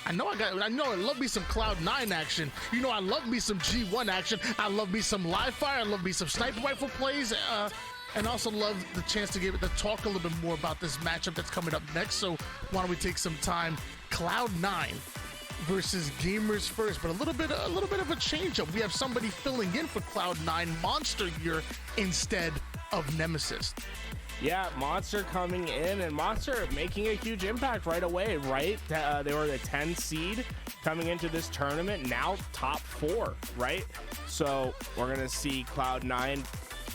I know I love me some Cloud9 action. You know, I love me some G1 action. I love me some live fire. I love me some sniper rifle plays. And also love the chance to talk a little bit more about this matchup that's coming up next. So why don't we take some time? Cloud9 versus Gamers First, but a little bit of a change up. We have somebody filling in for Cloud9, Monster here instead of Nemesis. Yeah, Monster coming in, and Monster making a huge impact right away, right? They were the 10 seed coming into this tournament, now top 4, right? So we're gonna see Cloud9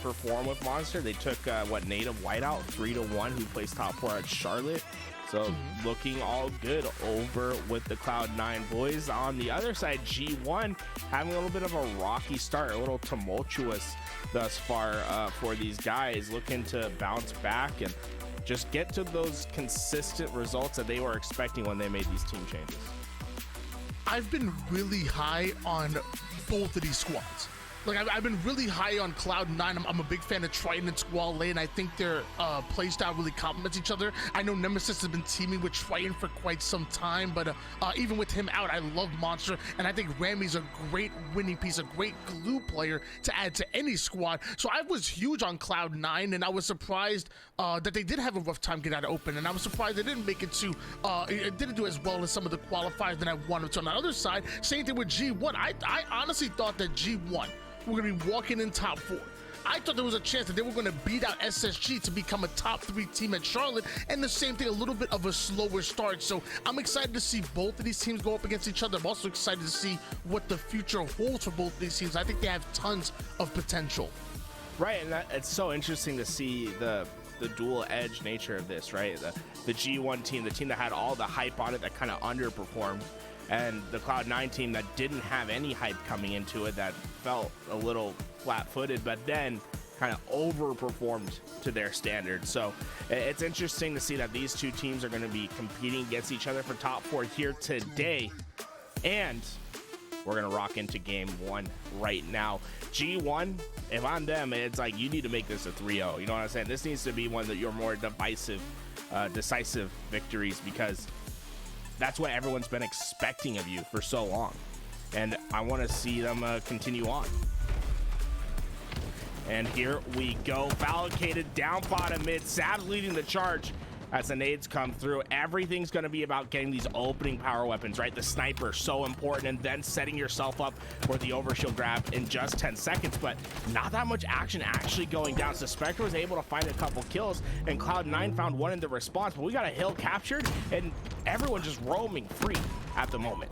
perform with Monster. They took Native Whiteout 3-1, who placed top 4 at Charlotte. So looking all good over with the Cloud9 boys. On the other side, G1 having a little bit of a rocky start, a little tumultuous thus far for these guys, looking to bounce back and just get to those consistent results that they were expecting when they made these team changes. I've been really high on both of these squads. Like, I've been really high on Cloud9. I'm a big fan of Triton and Squall Lane. I think their playstyle really complements each other. I know Nemesis has been teaming with Triton for quite some time, but even with him out, I love Monster, and I think Ramy's a great winning piece, a great glue player to add to any squad. So I was huge on Cloud9, and I was surprised that they did have a rough time getting out of open, and I was surprised they didn't make it to, it didn't do as well as some of the qualifiers that I wanted to. On the other side, same thing with G1. I honestly thought that G1 we're gonna be walking in top 4. I thought there was a chance that they were gonna beat out SSG to become a top 3 team at Charlotte, and the same thing, a little bit of a slower start. So I'm excited to see both of these teams go up against each other. I'm also excited to see what the future holds for both of these teams. I think they have tons of potential. Right, and it's so interesting to see the dual edge nature of this, right? The G1 team, the team that had all the hype on it that kind of underperformed, and the Cloud9 team that didn't have any hype coming into it, that felt a little flat-footed, but then kind of overperformed to their standards. So it's interesting to see that these two teams are going to be competing against each other for top 4 here today, and we're going to rock into game 1 right now. G1, if I'm them, it's like you need to make this a 3-0. You know what I'm saying? This needs to be one that you're more decisive victories, because that's what everyone's been expecting of you for so long, and I want to see them continue on. And here we go. Fallocated down bottom mid, Savs leading the charge as the nades come through. Everything's going to be about getting these opening power weapons, right? The sniper, so important, and then setting yourself up for the overshield grab in just 10 seconds, but not that much action actually going down. Suspector was able to find a couple kills, and Cloud9 found one in the response, but we got a hill captured, and everyone just roaming free at the moment.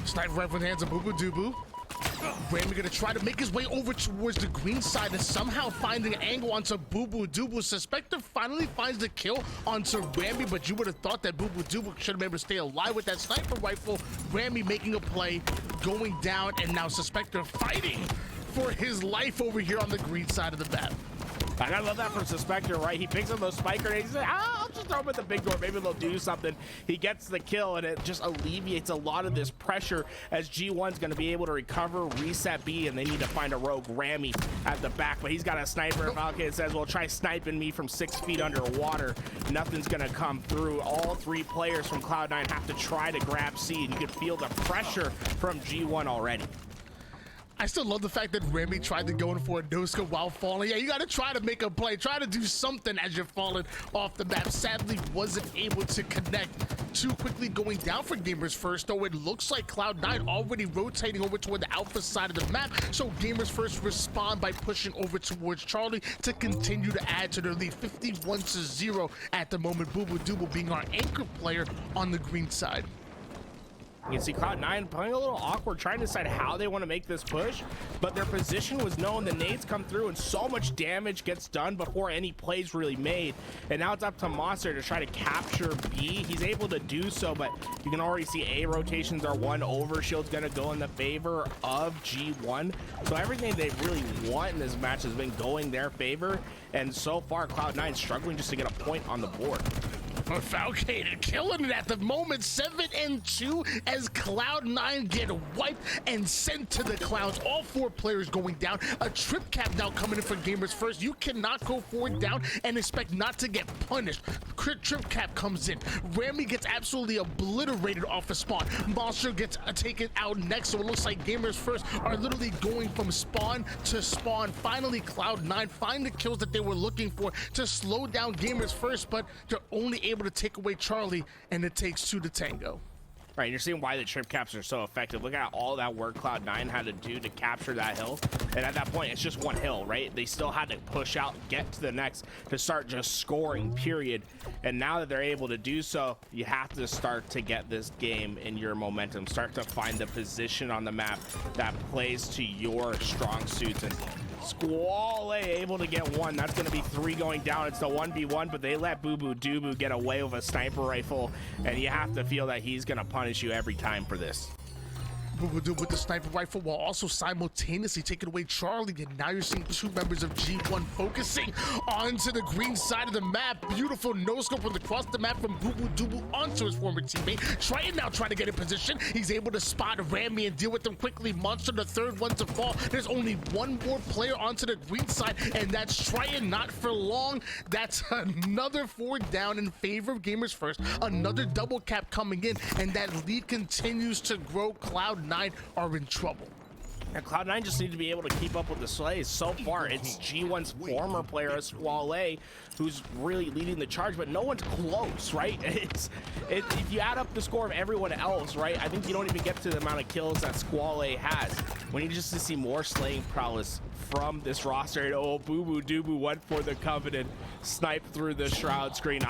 Sniper rifle in the hands of Boo Boo Doo. Ramy gonna try to make his way over towards the green side and somehow find an angle onto Boo Boo Doo. Suspector finally finds the kill onto Ramy, but you would have thought that Boo Boo Doo should have been able to stay alive with that sniper rifle. Ramy making a play, going down, and now Suspector fighting for his life over here on the green side of the map. I gotta love that from Suspector, right? He picks up those spike grenades. He's like, I'll just throw them at the big door. Maybe they'll do something. He gets the kill, and it just alleviates a lot of this pressure as G1's gonna be able to recover, reset B, and they need to find a rogue Ramy at the back. But he's got a sniper. Falcon says, well, try sniping me from 6 feet underwater. Nothing's gonna come through. All 3 players from Cloud9 have to try to grab C, and you can feel the pressure from G1 already. I still love the fact that Ramy tried to go in for a no-scope while falling. Yeah, you got to try to make a play. Try to do something as you're falling off the map. Sadly, wasn't able to connect. Too quickly going down for Gamers First, though it looks like Cloud9 already rotating over toward the alpha side of the map. So Gamers First respond by pushing over towards Charlie to continue to add to their lead. 51-0 at the moment. Boo Boo Doo being our anchor player on the green side. You can see Cloud9 playing a little awkward, trying to decide how they want to make this push, but their position was known. The nades come through and so much damage gets done before any plays really made. And now it's up to Monster to try to capture B. He's able to do so, but you can already see A rotations are one. Overshield's going to go in the favor of G1. So everything they really want in this match has been going their favor. And so far, Cloud9 struggling just to get a point on the board. but Falcated killing it at the moment. 7-2 as Cloud9 get wiped and sent to the clouds. All 4 players going down. A trip cap now coming in for Gamers First. You cannot go forward down and expect not to get punished. Trip cap comes in. Rami gets absolutely obliterated off the spawn. Monster gets taken out next, so it looks like Gamers First are literally going from spawn to spawn. Finally, Cloud9 find the kills that they were looking for to slow down Gamers First, but they're only able to take away Charlie, and it takes 2 to tango. Right, you're seeing why the trip caps are so effective. Look at all that work Cloud9 had to do to capture that hill. And at that point, it's just one hill, right? They still had to push out, get to the next to start just scoring, period. And now that they're able to do so, you have to start to get this game in your momentum. Start to find the position on the map that plays to your strong suits. And Squall able to get 1. That's going to be 3 going down. It's the 1v1, but they let Boo Boo Doo get away with a sniper rifle, and you have to feel that he's going to punish you every time for this. With the sniper rifle while also simultaneously taking away Charlie, and now you're seeing 2 members of G1 focusing onto the green side of the map. Beautiful no scope from across the map from Boo Boo Doo onto his former teammate. Triton now trying to get in position. He's able to spot Rami and deal with them quickly. Monster the 3rd one to fall. There's only 1 more player onto the green side, and that's Triton. Not for long. That's another 4 down in favor of Gamers First. Another double cap coming in, and that lead continues to grow. Cloud9 are in trouble. And Cloud9 just need to be able to keep up with the slays. So far, it's G1's former player, Squall, who's really leading the charge, but no one's close, right? If you add up the score of everyone else, right, I think you don't even get to the amount of kills that Squall has. We need just to see more slaying prowess from this roster. And oh, Boo Boo Doo went for the Covenant, sniped through the shroud screen.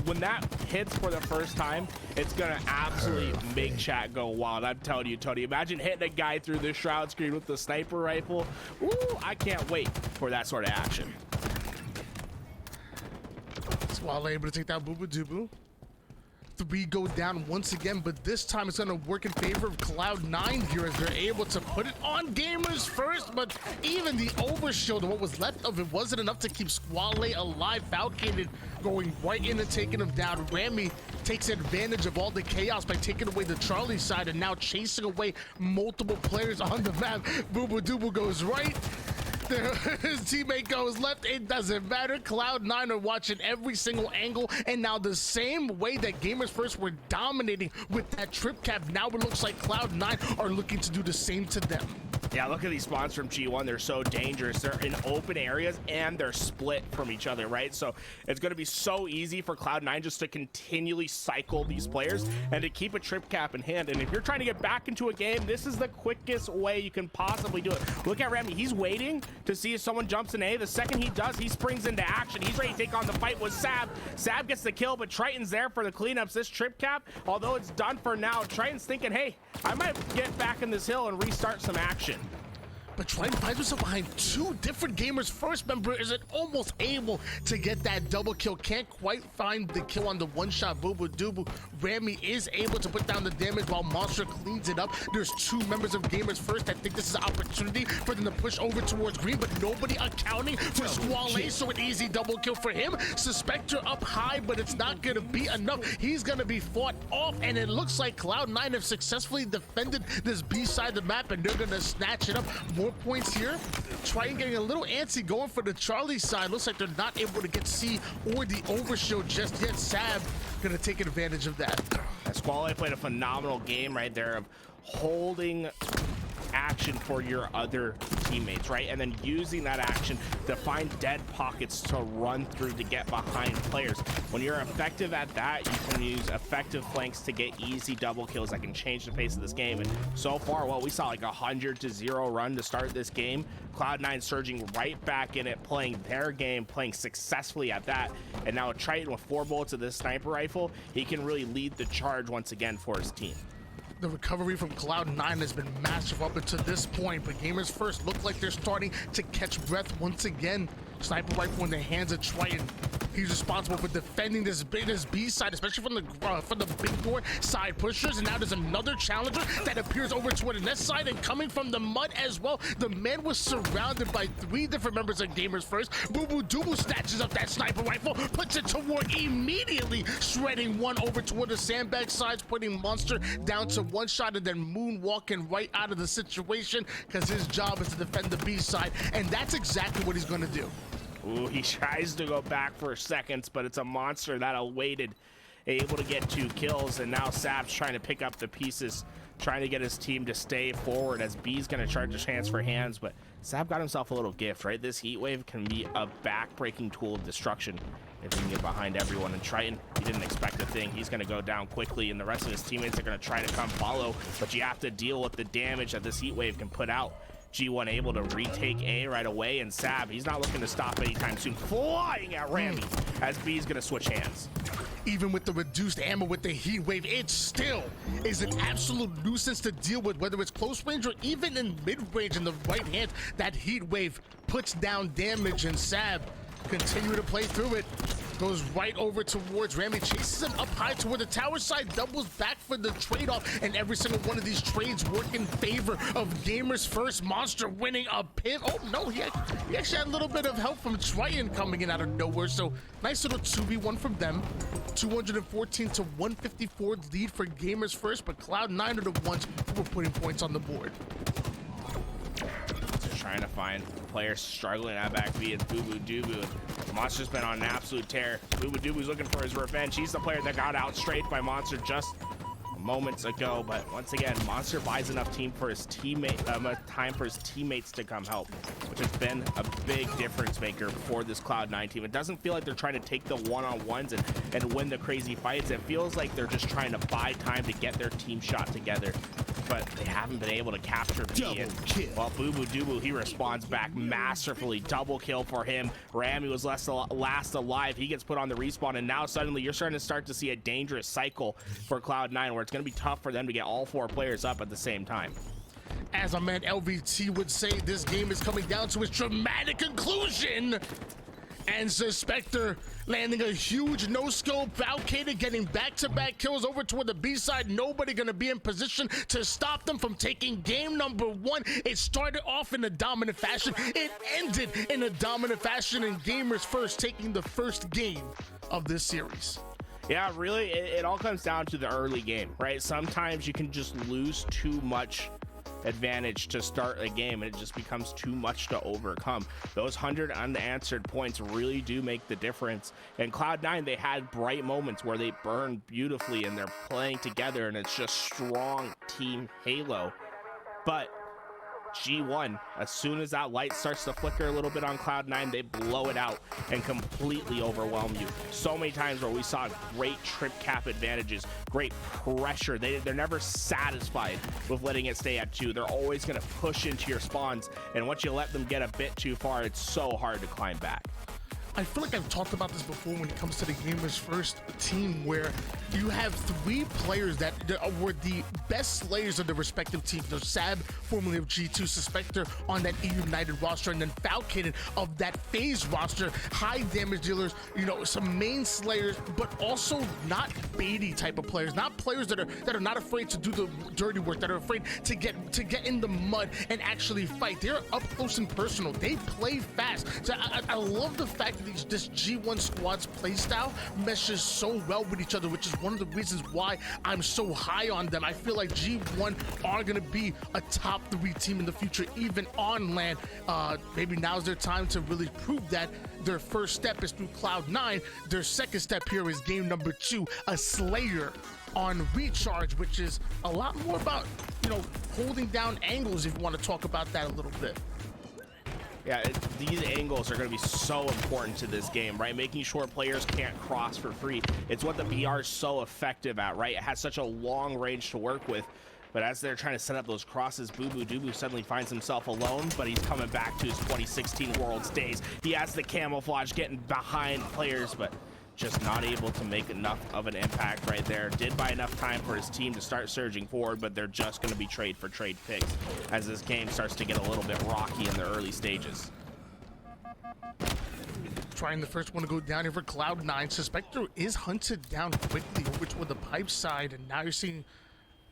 When that hits for the first time, it's gonna absolutely make chat go wild. I'm telling you, Tony, imagine hitting a guy through the shroud screen with the sniper rifle. Ooh, I can't wait for that sort of action. Squall able to take down Boo Boo Doo. 3 go down once again, but this time it's going to work in favor of Cloud9 here as they're able to put it on Gamers First, but even the overshield, what was left of it, wasn't enough to keep Squall alive. Falcated going right in and taking him down. Rami takes advantage of all the chaos by taking away the Charlie side and now chasing away multiple players on the map. Boo Boo Doo goes right. His teammate goes left. It doesn't matter. Cloud9 are watching every single angle, and now the same way that Gamers First were dominating with that trip cap, now it looks like Cloud9 are looking to do the same to them. Yeah, look at these spawns from G1. They're so dangerous. They're in open areas and they're split from each other, right? So it's going to be so easy for Cloud9 just to continually cycle these players and to keep a trip cap in hand. And if you're trying to get back into a game, this is the quickest way you can possibly do it. Look at Rami. He's waiting to see if someone jumps in A. The second he does, he springs into action. He's ready to take on the fight with Sab. Sab gets the kill, but Triton's there for the cleanups. This trip cap, although it's done for now, Triton's thinking, hey, I might get back in this hill and restart some action. But Triton finds himself behind 2 different Gamers First members and almost able to get that double kill. Can't quite find the kill on the one-shot Boo Boo Doo. Rami is able to put down the damage while Monster cleans it up. There's 2 members of Gamers First. I think this is an opportunity for them to push over towards green, but nobody accounting for Squall, so an easy double kill for him. Suspector up high, but it's not going to be enough. He's going to be fought off, and it looks like Cloud9 have successfully defended this B side of the map, and they're going to snatch it up. More points here. Triton getting a little antsy going for the Charlie side. Looks like they're not able to get C or the overshield just yet. Sab gonna take advantage of that. Squall played a phenomenal game right there of holding action for your other teammates, right? And then using that action to find dead pockets to run through to get behind players. When you're effective at that, you can use effective flanks to get easy double kills that can change the pace of this game. And so far, well, we saw like 100-0 run to start this game. Cloud9 surging right back in it, playing their game, playing successfully at that. And now Triton with 4 bullets of this sniper rifle, he can really lead the charge once again for his team. The recovery from Cloud9 has been massive up until this point, but Gamers First look like they're starting to catch breath once again. Sniper rifle in the hands of Triton. He's responsible for defending this B side, especially from the big board side pushers. And now there's another challenger that appears over toward the net side and coming from the mud as well. The man was surrounded by 3 different members of Gamers First. Boo Boo Doo snatches up that sniper rifle, puts it toward immediately, shredding one over toward the sandbag sides, putting Monster down to 1 shot and then moonwalking right out of the situation because his job is to defend the B side, and that's exactly what he's going to do. Ooh, he tries to go back for seconds, but it's a Monster that awaited, able to get 2 kills, and now Sab's trying to pick up the pieces, trying to get his team to stay forward as B's going to charge his hands for hands, but Sab got himself a little gift, right? This heat wave can be a back-breaking tool of destruction if he can get behind everyone. And Triton, he didn't expect a thing. He's going to go down quickly, and the rest of his teammates are going to try to come follow, but you have to deal with the damage that this heat wave can put out. G1 able to retake A right away, and Sab, he's not looking to stop anytime soon, flying at Rami as B's going to switch hands. Even with the reduced ammo with the heat wave, it still is an absolute nuisance to deal with, whether it's close range or even in mid-range in the right hand. That heat wave puts down damage, and Sab continue to play through it. Goes right over towards Rami, chases him up high toward the tower side, doubles back for the trade-off, and every single one of these trades work in favor of Gamers First. Monster winning a pin. Oh no, he actually had a little bit of help from Triton coming in out of nowhere, so nice little 2v1 from them. 214 to 154 lead for Gamers First, but Cloud9 are the ones who were putting points on the board. Trying to find players struggling at back B. It's Boo Boo Doo Boo. Monster's been on an absolute tear. Boo Boo Doo Boo's looking for his revenge. He's the player that got out straight by Monster just moments ago, but once again, Monster buys enough time for his teammates to come help, which has been a big difference maker for this Cloud9 team. It doesn't feel like they're trying to take the one-on-ones and win the crazy fights. It feels like they're just trying to buy time to get their team shot together, but they haven't been able to capture B. While Boo Boo Doo Boo, he responds back masterfully. Double kill for him. Rami was last alive. He gets put on the respawn, and now suddenly you're starting to see a dangerous cycle for Cloud9 where it's going to be tough for them to get all 4 players up at the same time. As our man LVT would say, this game is coming down to its dramatic conclusion. And Suspector landing a huge no-scope. Valkated getting back-to-back kills over toward the B side. Nobody gonna be in position to stop them from taking game number 1. It started off in a dominant fashion. It ended in a dominant fashion, and Gamers First taking the first game of this series. Yeah, really, it all comes down to the early game, right? Sometimes you can just lose too much advantage to start a game, and it just becomes too much to overcome. Those 100 unanswered points really do make the difference. And Cloud9, they had bright moments where they burned beautifully and they're playing together, and it's just strong team halo. But G1, as soon as that light starts to flicker a little bit on Cloud9, they blow it out and completely overwhelm you. So many times where we saw great trip cap advantages, great pressure. They're never satisfied with letting it stay at 2. They're always going to push into your spawns, and once you let them get a bit too far, it's so hard to climb back. I feel like I've talked about this before when it comes to the Gamers First team, where you have 3 players that were the best slayers of their respective teams. There's Sab, formerly of G2, Suspector on that E United roster, and then Falcated of that FaZe roster. High damage dealers, you know, some main slayers, but also not baity type of players, not players that are not afraid to do the dirty work, that are afraid to get in the mud and actually fight. They're up close and personal. They play fast. So I love the fact that this G1 squad's playstyle meshes so well with each other, which is one of the reasons why I'm so high on them. I feel like G1 are going to be a top 3 team in the future, even on LAN. Maybe now's their time to really prove that. Their first step is through Cloud9. Their second step here is game number 2, a Slayer on Recharge, which is a lot more about, you know, holding down angles, if you want to talk about that a little bit. Yeah, these angles are going to be so important to this game, right? Making sure players can't cross for free. It's what the BR is so effective at, right? It has such a long range to work with. But as they're trying to set up those crosses, Boo Boo Doo Boo suddenly finds himself alone, but he's coming back to his 2016 Worlds days. He has the camouflage, getting behind players, but just not able to make enough of an impact right there. Did buy enough time for his team to start surging forward, but they're just going to be trade for trade picks as this game starts to get a little bit rocky in the early stages. trying the first one to go down here for Cloud9. Suspector is hunted down quickly over toward the pipe side, and now you're seeing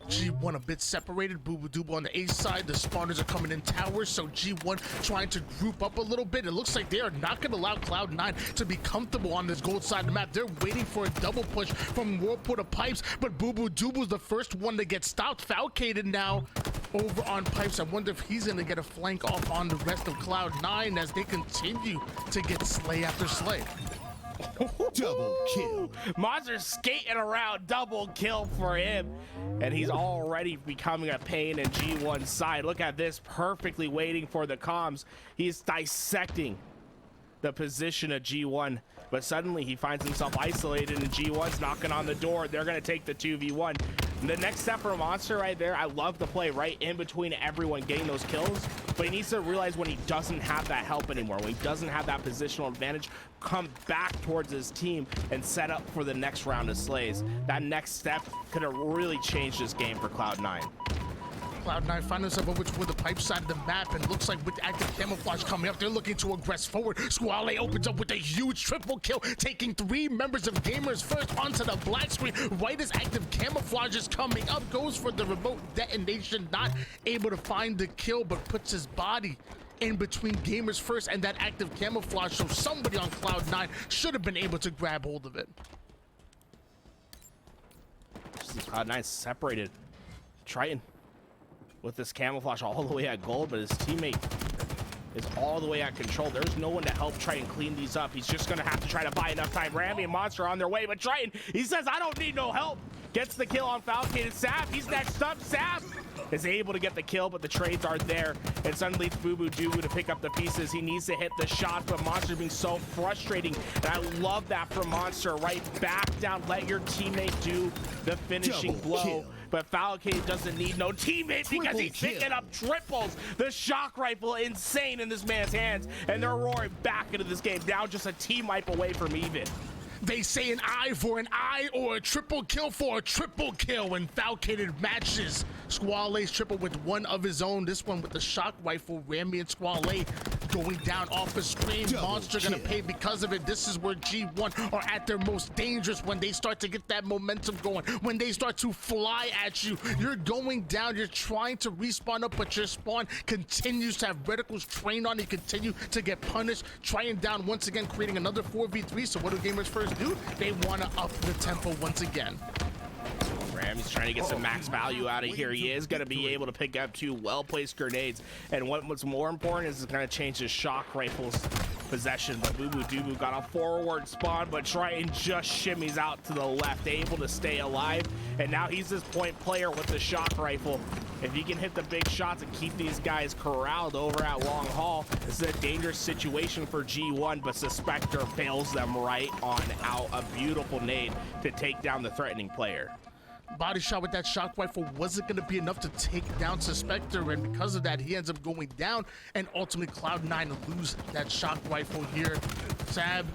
G1 a bit separated. Boo Doobu on the A side. The spawners are coming in towers, so G1 trying to group up a little bit. It looks like they are not going to allow Cloud9 to be comfortable on this gold side of the map. They're waiting for a double push from Whirlpool to pipes, but Boo Doobu's the first one to get stopped. Falcated now over on pipes. I wonder if he's going to get a flank off on the rest of Cloud9 as they continue to get slay after slay. Double kill. Monster skating around, double kill for him, and he's already becoming a pain in G1's side. Look at this, perfectly waiting for the comms. He's dissecting the position of G1, but suddenly he finds himself isolated, and G1's knocking on the door. They're going to take the 2v1. The next step for Monster right there, I love the play right in between everyone getting those kills, but he needs to realize when he doesn't have that help anymore, when he doesn't have that positional advantage, come back towards his team and set up for the next round of slays. That next step could have really changed this game for Cloud9. Cloud9 find themselves over toward the pipe side of the map, and looks like with active camouflage coming up, they're looking to aggress forward. Squale opens up with a huge triple kill, taking 3 members of Gamers First onto the black screen. Right as active camouflage is coming up, goes for the remote detonation, not able to find the kill, but puts his body in between Gamers First and that active camouflage, so somebody on Cloud9 should have been able to grab hold of it. Cloud9 separated. Triton with this camouflage all the way at gold, but his teammate is all the way at control. There's no one to help Triton clean these up. He's just gonna have to try to buy enough time. Rammy and Monster on their way, but Triton, he says, I don't need no help. Gets the kill on Falcated. Sap, he's next up. Sap is able to get the kill, but the trades aren't there, and suddenly it's Boo Doobu to pick up the pieces. He needs to hit the shot, but Monster being so frustrating, and I love that from Monster. Right back down, let your teammate do the finishing Double blow. kill. But Falcade doesn't need no teammate because he's picking up triples. The shock rifle insane in this man's hands, and they're roaring back into this game. Now just a team wipe away from even. They say an eye for an eye or a triple kill for a triple kill, and Falcated matches Squale's triple with one of his own. This one with the shock rifle. Rammy and Squale going down off the screen. Double Monster gonna kill. pay because of it. This is where G1 are at their most dangerous, when they start to get that momentum going, when they start to fly at you. You're going down, you're trying to respawn up, but your spawn continues to have reticles trained on. You continue to get punished. Trying down once again, creating another 4v3. So what do Gamers First do? They want to up the tempo once again. Ram's trying to get some max value out of here. He is going to be able to pick up 2 well-placed grenades, and what's more important is it's going to change his shock rifle's possession. But Boo Doobu got a forward spawn, but Triton just shimmies out to the left, able to stay alive, and now he's this point player with the shock rifle. If he can hit the big shots and keep these guys corralled over at Long Haul, this is a dangerous situation for G1, but Suspector bails them right on out. A beautiful nade to take down the threatening player. Body shot with that shock rifle wasn't going to be enough to take down Suspector, and because of that, he ends up going down, and ultimately Cloud9 lose that shock rifle here. Sab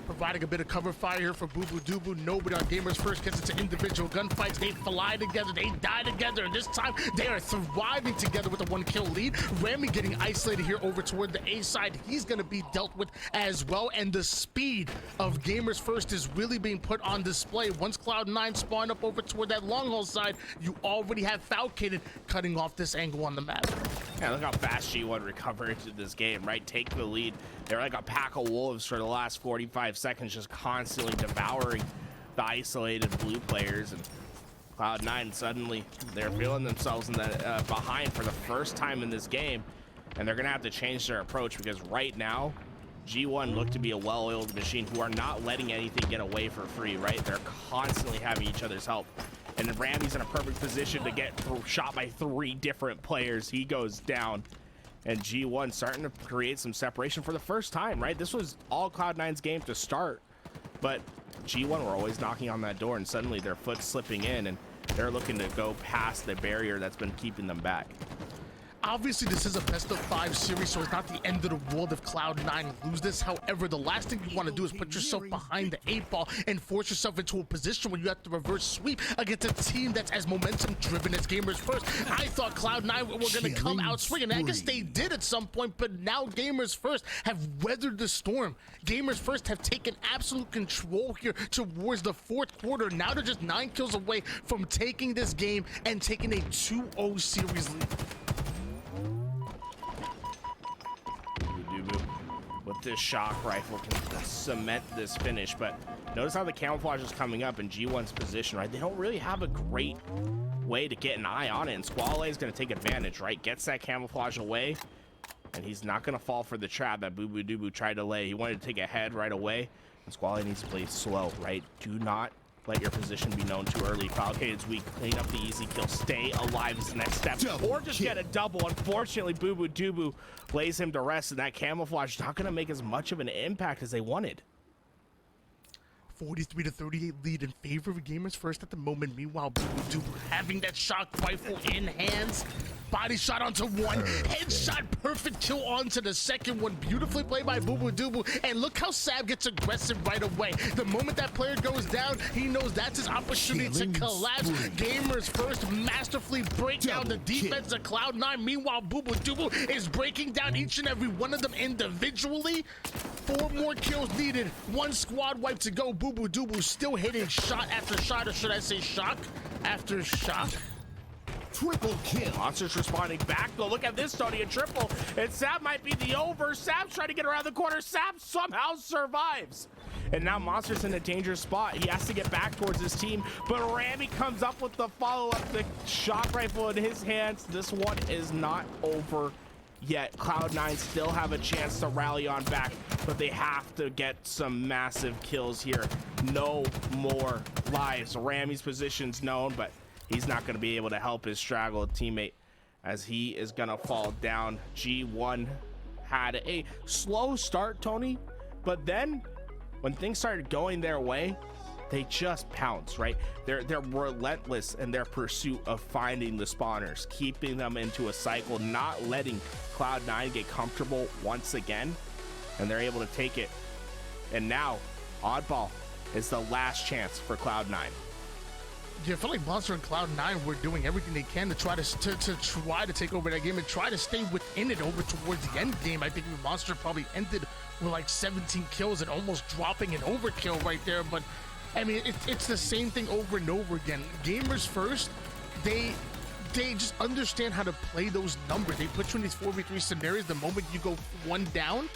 providing a bit of cover fire here for Boo Doobu. Nobody on Gamers First gets into individual gunfights. They fly together, they die together, and this time they are thriving together with a 1-kill lead. Rammy getting isolated here over toward the A side. He's going to be dealt with as well, and the speed of Gamers First is really being put on display. Once Cloud9 spawn up over toward that long haul side, you already have Falcated cutting off this angle on the map. Yeah, look how fast G1 recovered into this game, right? Take the lead. They're like a pack of wolves for the last 45 seconds, just constantly devouring the isolated blue players. And Cloud9 suddenly, they're feeling themselves in the behind for the first time in this game, and they're gonna have to change their approach, because right now G1 look to be a well-oiled machine who are not letting anything get away for free, right? They're constantly having each other's help. And Rammy's in a perfect position to get shot by 3 different players. He goes down, and G1 starting to create some separation for the first time, right? This was all Cloud9's game to start, but G1 were always knocking on that door, and suddenly their foot's slipping in, and they're looking to go past the barrier that's been keeping them back. obviously this is a best of 5 series, so it's not the end of the world if Cloud9 lose this. However, the last thing you want to do is put yourself behind the 8 ball and force yourself into a position where you have to reverse sweep against a team that's as momentum driven as Gamers First. I thought Cloud9 were going to come out swinging. I guess they did at some point, but now Gamers First have weathered the storm. Gamers First have taken absolute control here towards the 4th quarter. Now they're just 9 kills away from taking this game and taking a 2-0 series lead. With this shock rifle can cement this finish, but notice how the camouflage is coming up in G1's position, right? They don't really have a great way to get an eye on it, and Squall is going to take advantage, right? Gets that camouflage away, and he's not going to fall for the trap that Boo Boo Doo tried to lay. He wanted to take a head right away, and Squall needs to play slow, right? Do not let your position be known too early. Falcated's weak. Clean up the easy kill. Stay alive is the next step. Or just get a double. Unfortunately, Boo Boo Doo lays him to rest, and that camouflage is not going to make as much of an impact as they wanted. 43-38 lead in favor of Gamers First at the moment. Meanwhile, Boo Boo Doo having that shock rifle in hands. Body shot onto one, headshot, perfect kill onto the second one. Beautifully played by Boo Boo Doo. And look how Sab gets aggressive right away. The moment that player goes down, he knows that's his opportunity to collapse. Gamers First masterfully break down the defense of Cloud9. Meanwhile, Boo Boo Doo is breaking down each and every one of them individually. 4 more kills needed. 1 squad wipe to go. Boo Boo Doo still hitting shot after shot, or should I say shock after shock. Triple kill. Monsters responding back, though. Look at this, Tony, a triple. And Sab might be the over. Sab's trying to get around the corner. Sab somehow survives. And now Monster's in a dangerous spot. He has to get back towards his team, but Rami comes up with the follow-up, the shock rifle in his hands. This one is not over yet. Cloud9 still have a chance to rally on back, but they have to get some massive kills here. No more lives. Rami's position's known, but he's not going to be able to help his straggled teammate as he is going to fall down. G1 had a slow start, Tony, but then when things started going their way, they just pounce, right? They're relentless in their pursuit of finding the spawners, keeping them into a cycle, not letting Cloud9 get comfortable once again, and they're able to take it. And now Oddball is the last chance for Cloud9. Yeah, I feel like Monster and Cloud9 were doing everything they can to try to take over that game and try to stay within it over towards the end game. I think Monster probably ended with like 17 kills and almost dropping an overkill right there. But I mean, it's the same thing over and over again. Gamers First, they just understand how to play those numbers. They put you in these 4v3 scenarios. The moment you go 1 down,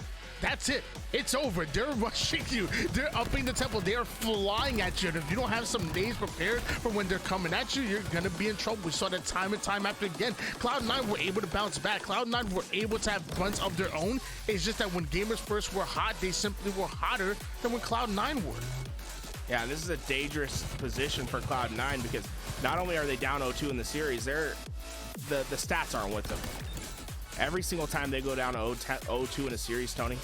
that's it. It's over. They're rushing you. They're upping the tempo. They are flying at you. And if you don't have some names prepared for when they're coming at you, you're going to be in trouble. We saw that time and time after again. Cloud9 were able to bounce back. Cloud9 were able to have runs of their own. It's just that when Gamers First were hot, they simply were hotter than when Cloud9 were. Yeah, this is a dangerous position for Cloud9 because not only are they down 0-2 in the series, the stats aren't with them. Every single time they go down 0-2 in a series, Tony,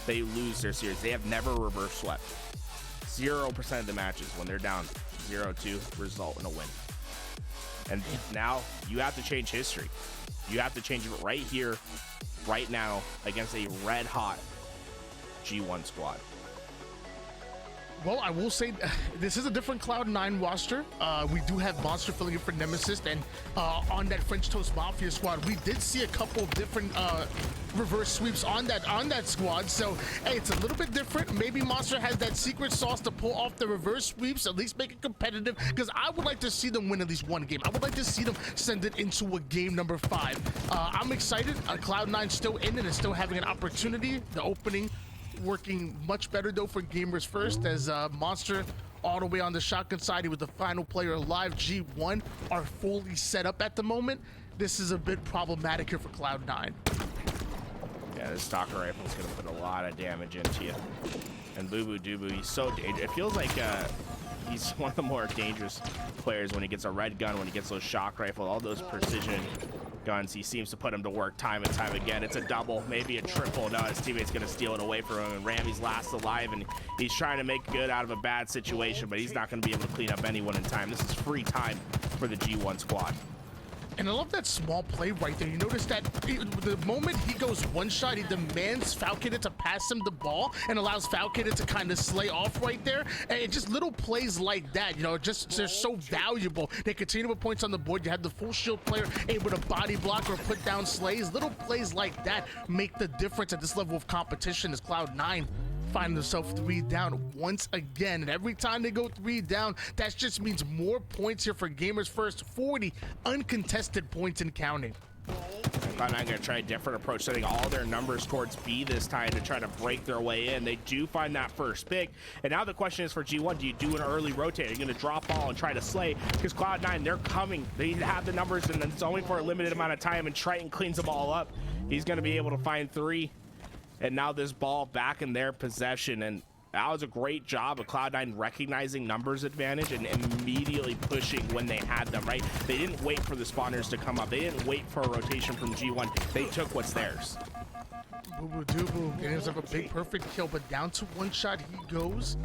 they lose their series. They have never reverse swept. 0% of the matches when they're down 0-2 result in a win. And now you have to change history. You have to change it right here, right now, against a red-hot G1 squad. Well, I will say this is a different Cloud9 roster. We do have Monster filling in for Nemesis, and on that French Toast Mafia squad, we did see a couple of different reverse sweeps on that squad. So, hey, it's a little bit different. Maybe Monster has that secret sauce to pull off the reverse sweeps, at least make it competitive, because I would like to see them win at least 1 game. I would like to see them send it into a game number 5. I'm excited. Cloud9 still in it and still having an opportunity. The opening working much better though for Gamers First, as Monster all the way on the shotgun side. He was the final player alive. G1 are fully set up at the moment. This is a bit problematic here for Cloud9. Yeah, this stalker rifle is going to put a lot of damage into you. And Boo Boo Doo, he's so dangerous. It feels like he's one of the more dangerous players when he gets a red gun, when he gets those shock rifle, all those precision guns. He seems to put him to work time and time again. It's a double, maybe a triple. No, his teammate's going to steal it away from him, and Rami's last alive, and he's trying to make good out of a bad situation, but he's not going to be able to clean up anyone in time. This is free time for the G1 squad. And I love that small play right there. You notice that the moment he goes one shot, he demands Falcon to pass him the ball and allows Falcon to kind of slay off right there. And just little plays like that, you know, just they're so valuable. They continue to put points on the board. You have the full shield player able to body block or put down slays. Little plays like that make the difference at this level of competition as Cloud9 find themselves 3 down once again, and every time they go 3 down, that just means more points here for Gamers First. 40 uncontested points and counting. Cloud9 going to try a different approach, setting all their numbers towards B this time to try to break their way in. They do find that first pick, and now the question is for G1, do you do an early rotate? Are you going to drop ball and try to slay? Because Cloud9, they're coming. They have the numbers, and it's only for a limited amount of time, and Triton cleans them all up. He's going to be able to find 3. And now this ball back in their possession, and that was a great job of Cloud9 recognizing numbers advantage and immediately pushing when they had them, right? They didn't wait for the spawners to come up. They didn't wait for a rotation from G1. They took what's theirs. Boo Boo Doo getting himself a big perfect kill, but down to 1 shot he goes.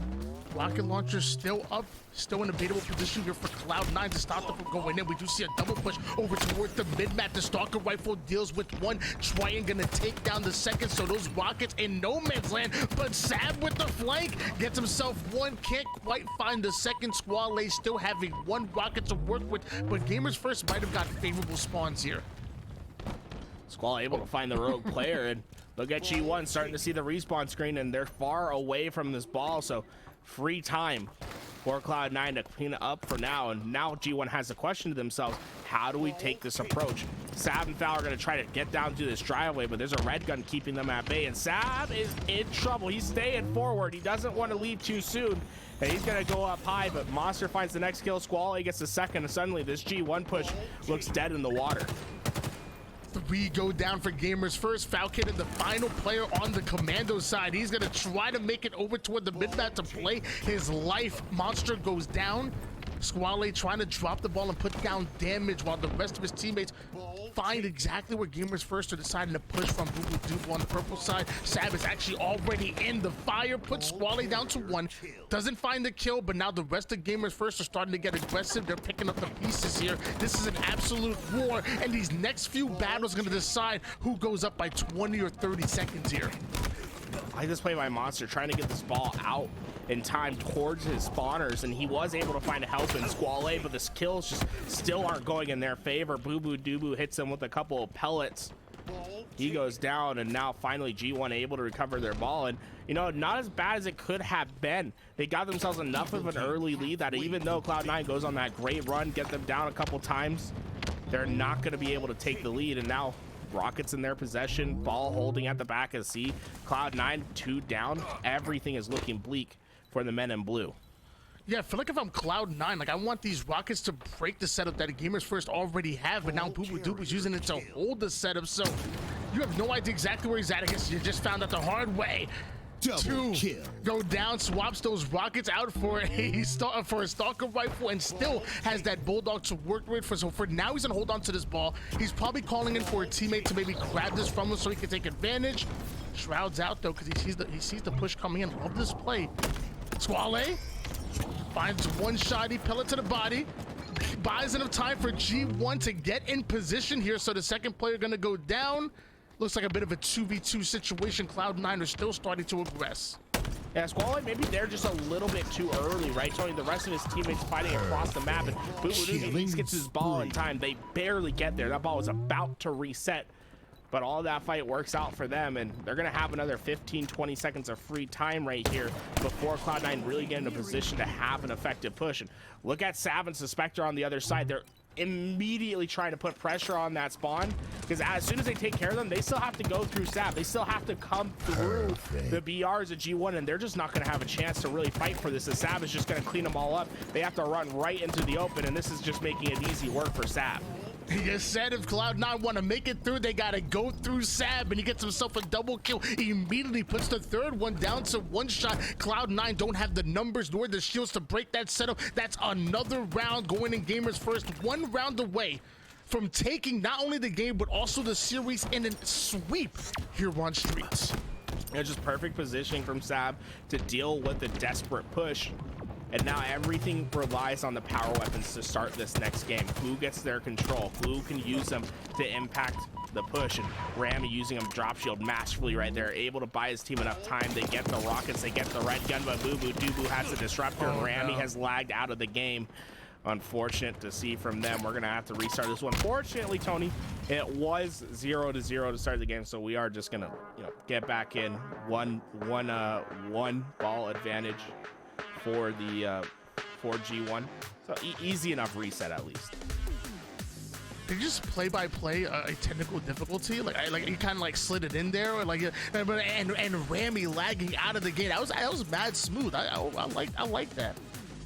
Rocket launcher still up, still in a beatable position here for Cloud9 to stop them from going in. We do see a double push over towards the mid-map. The Stalker Rifle deals with 1. Triton gonna take down the second, so those rockets in no man's land, but Sab with the flank gets himself 1. Can't quite find the second. Squale still having 1 rocket to work with, but Gamers First might have got favorable spawns here. Squall able to find the rogue player, and look at G1 starting to see the respawn screen, and they're far away from this ball, so free time for Cloud9 to clean it up for now. And now G1 has a question to themselves: how do we take this approach? Sab and Foul are going to try to get down to this driveway, but there's a red gun keeping them at bay, and Sab is in trouble. He's staying forward. He doesn't want to leave too soon, and he's going to go up high, but Monster finds the next kill. Squall gets the second, and suddenly this G1 push looks dead in the water. 3 go down for Gamers First. Falcon is the final player on the commando side. He's gonna try to make it over toward the mid-map to play his life. Monster goes down. Squale trying to drop the ball and put down damage while the rest of his teammates find exactly where Gamers First are deciding to push from. Boo Boo Doo on the purple side. Sab is actually already in the fire. Puts Squale down to 1. Doesn't find the kill, but now the rest of Gamers First are starting to get aggressive. They're picking up the pieces here. This is an absolute war, and these next few battles are going to decide who goes up by 20 or 30 seconds here. I like this play by Monster, trying to get this ball out in time towards his spawners, and he was able to find help in Squale, but the kills just still aren't going in their favor. Boo Boo Doo hits him with a couple of pellets. He goes down, and now finally G1 able to recover their ball, and you know, not as bad as it could have been. They got themselves enough of an early lead that even though Cloud9 goes on that great run, get them down a couple times, they're not going to be able to take the lead. And now rockets in their possession, ball holding at the back of C. Cloud9 2 down. Everything is looking bleak for the men in blue. Yeah, I feel like if I'm Cloud9, like I want these rockets to break the setup that Gamers First already have, but now Boo Boo Doo is using it to hold the setup, so you have no idea exactly where he's at. I guess you just found out the hard way. Double kill. Go down, swaps those rockets out for a Stalker Rifle, and still has that Bulldog to work with. So for now, he's gonna hold on to this ball. He's probably calling in for a teammate to maybe grab this from him so he can take advantage. Shroud's out though because he sees the push coming in. Love this play. Squale finds 1 shotty pellet to the body. Buys enough time for G1 to get in position here. So the second player gonna go down. Looks like a bit of a 2v2 situation. Cloud9 are still starting to aggress. Yeah, Squall, maybe they're just a little bit too early, right? Tony, the rest of his teammates fighting across the map, and Boo Boo Doo gets his ball in time. They barely get there. That ball was about to reset, but all that fight works out for them, and they're going to have another 15-20 seconds of free time right here before Cloud9 really get in a position to have an effective push. And look at Sav and Suspector on the other side. They're immediately trying to put pressure on that spawn, because as soon as they take care of them, they still have to go through Sab. They still have to come through the BRs at G1, and they're just not going to have a chance to really fight for this. The Sab is just going to clean them all up. They have to run right into the open, and this is just making it easy work for Sab. He just said if Cloud9 want to make it through, they got to go through Sab, and he gets himself a double kill. He immediately puts the third one down to 1 shot. Cloud9 don't have the numbers nor the shields to break that setup. That's another round going in Gamers First. 1 round away from taking not only the game, but also the series in a sweep here on Streets. It's just perfect positioning from Sab to deal with the desperate push. And now everything relies on the power weapons to start this next game. Who gets their control? Who can use them to impact the push? And Rami using him drop shield masterfully right there, able to buy his team enough time. They get the rockets, they get the red gun, but Boo Boo Doo has the disruptor. Rami has lagged out of the game. Unfortunate to see from them. We're gonna have to restart this one. Fortunately, Tony, it was 0-0 to start the game, so we are just gonna, get back in. One ball advantage for the for G1. So easy enough reset at least. Did you just play by play a technical difficulty? Like you kind of like slid it in there, or like and Rami lagging out of the gate. That was mad smooth. I like that.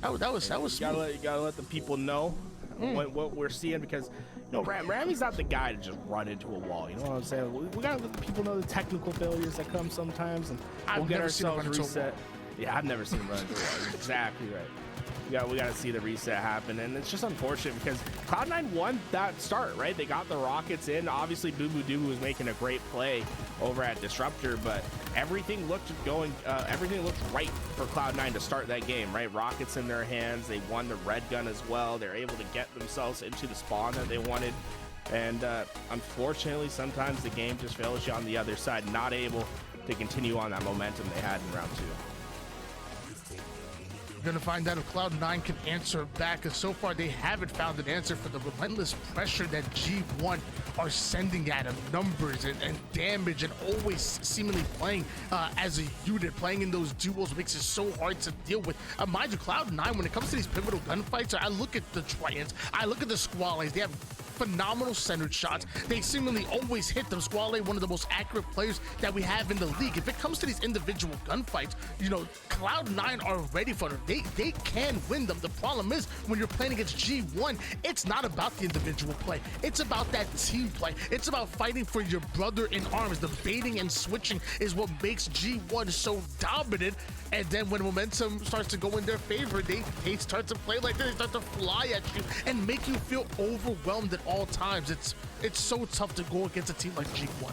That was smooth. You gotta let the people know what we're seeing, because Rami's not the guy to just run into a wall. You know what I'm saying? We gotta let the people know the technical failures that come sometimes, and we'll get ourselves reset. Yeah, I've never seen him run into a wall. Exactly right. We gotta see the reset happen, and it's just unfortunate because Cloud9 won that start, right? They got the rockets in. Obviously, Boo Boo Doo was making a great play over at Disruptor, but everything looked right for Cloud9 to start that game, right? Rockets in their hands. They won the red gun as well. They're able to get themselves into the spawn that they wanted, and unfortunately, sometimes the game just fails you on the other side, not able to continue on that momentum they had in round 2. We're gonna find out if Cloud9 can answer back, because so far they haven't found an answer for the relentless pressure that G1 are sending at them. Numbers and damage, and always seemingly playing as a unit, playing in those duels makes it so hard to deal with. Mind you, Cloud9, when it comes to these pivotal gunfights, I look at the Tritons, I look at the Squales, they have phenomenal centered shots. They seemingly always hit them. Squale, one of the most accurate players that we have in the league. If it comes to these individual gunfights, Cloud9 are ready for them. They can win them. The problem is, when you're playing against G1, it's not about the individual play. It's about that team play. It's about fighting for your brother in arms. The baiting and switching is what makes G1 so dominant. And then when momentum starts to go in their favor, they start to play like this. They start to fly at you and make you feel overwhelmed at all times. It's so tough to go against a team like G1.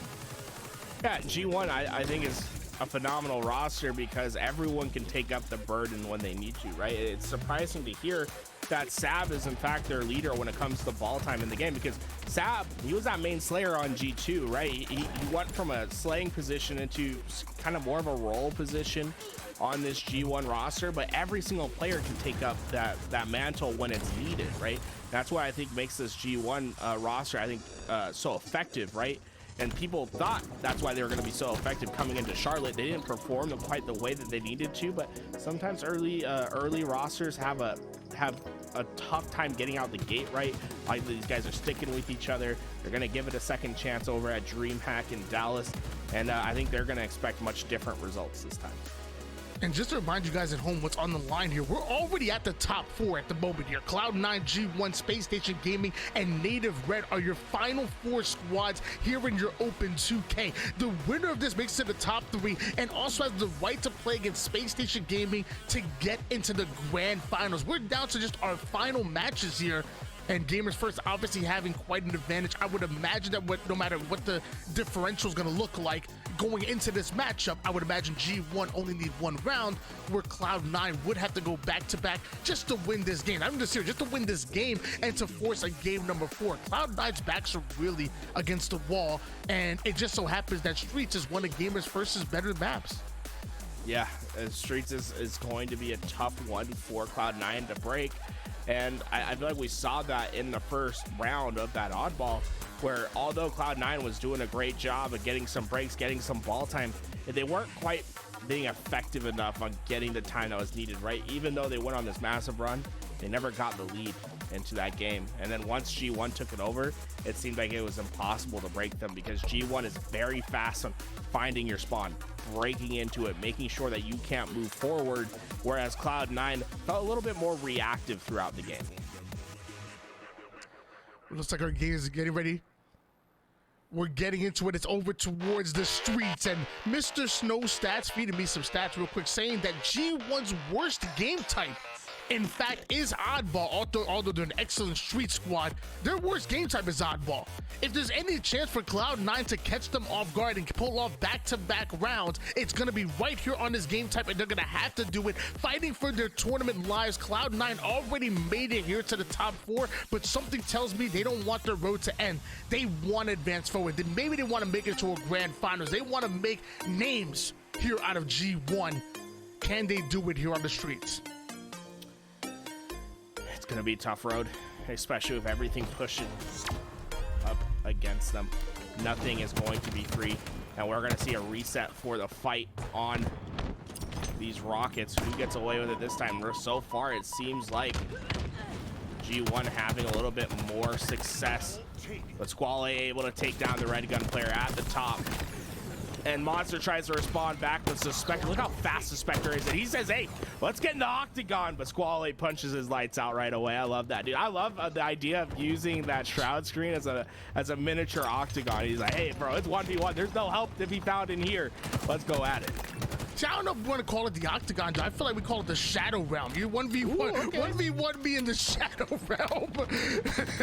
Yeah, G1 I think is a phenomenal roster because everyone can take up the burden when they need to, right? It's surprising to hear that Sab is in fact their leader when it comes to ball time in the game, because Sab, he was that main slayer on G2, right? He went from a slaying position into kind of more of a role position on this G1 roster, but every single player can take up that mantle when it's needed, right? That's what I think makes this G1 roster, I think, so effective, right? And people thought that's why they were going to be so effective coming into Charlotte. They didn't perform quite the way that they needed to, but sometimes early rosters have a tough time getting out the gate, right? Like, these guys are sticking with each other. They're going to give it a second chance over at DreamHack in Dallas, and I think they're going to expect much different results this time. And just to remind you guys at home what's on the line here, we're already at the top 4 at the moment here. Cloud9, G1, Space Station Gaming, and Native Red are your final 4 squads here in your Open 2K. The winner of this makes it to the top 3 and also has the right to play against Space Station Gaming to get into the grand finals. We're down to just our final matches here, and Gamers First obviously having quite an advantage. I would imagine that no matter what the differential is going to look like going into this matchup, I would imagine G1 only need 1 round, where Cloud9 would have to go back-to-back just to win this game. I'm just serious, just to win this game and to force a game number 4. Cloud9's backs are really against the wall, and it just so happens that Streets is one of Gamers First's better maps. Yeah, Streets is going to be a tough one for Cloud9 to break. And I feel like we saw that in the first round of that Oddball, where although Cloud9 was doing a great job of getting some breaks, getting some ball time, they weren't quite being effective enough on getting the time that was needed, right? Even though they went on this massive run, they never got the lead into that game. And then once G1 took it over, it seemed like it was impossible to break them, because G1 is very fast on finding your spawn, breaking into it, making sure that you can't move forward, whereas Cloud9 felt a little bit more reactive throughout the game. Looks like our game is getting ready. We're getting into it. It's over towards the Streets, and Mr. Snow Stats feeding me some stats real quick, saying that G1's worst game type in fact, is Oddball. Although they're an excellent street squad, their worst game type is Oddball. If there's any chance for Cloud9 to catch them off guard and pull off back-to-back rounds, it's going to be right here on this game type, and they're going to have to do it fighting for their tournament lives. Cloud9 already made it here to the top 4, but something tells me they don't want their road to end. They want to advance forward. Then maybe they want to make it to a grand finals. They want to make names here out of G1. Can they do it here on the streets? It's going to be a tough road, especially with everything pushing up against them. Nothing is going to be free, and we're going to see a reset for the fight on these Rockets. Who gets away with it this time? So far, it seems like G1 having a little bit more success, but Squall able to take down the red gun player at the top. And Monster tries to respond back, but Suspector, look how fast Suspector is. And he says, hey, let's get in the octagon. But Squall punches his lights out right away. I love that, dude. I love the idea of using that shroud screen as a miniature octagon. He's like, hey, bro, it's 1v1. There's no help to be found in here. Let's go at it. See, I don't know if we want to call it the octagon. I feel like we call it the shadow realm. You 1v1, okay. 1v1 be in the shadow realm.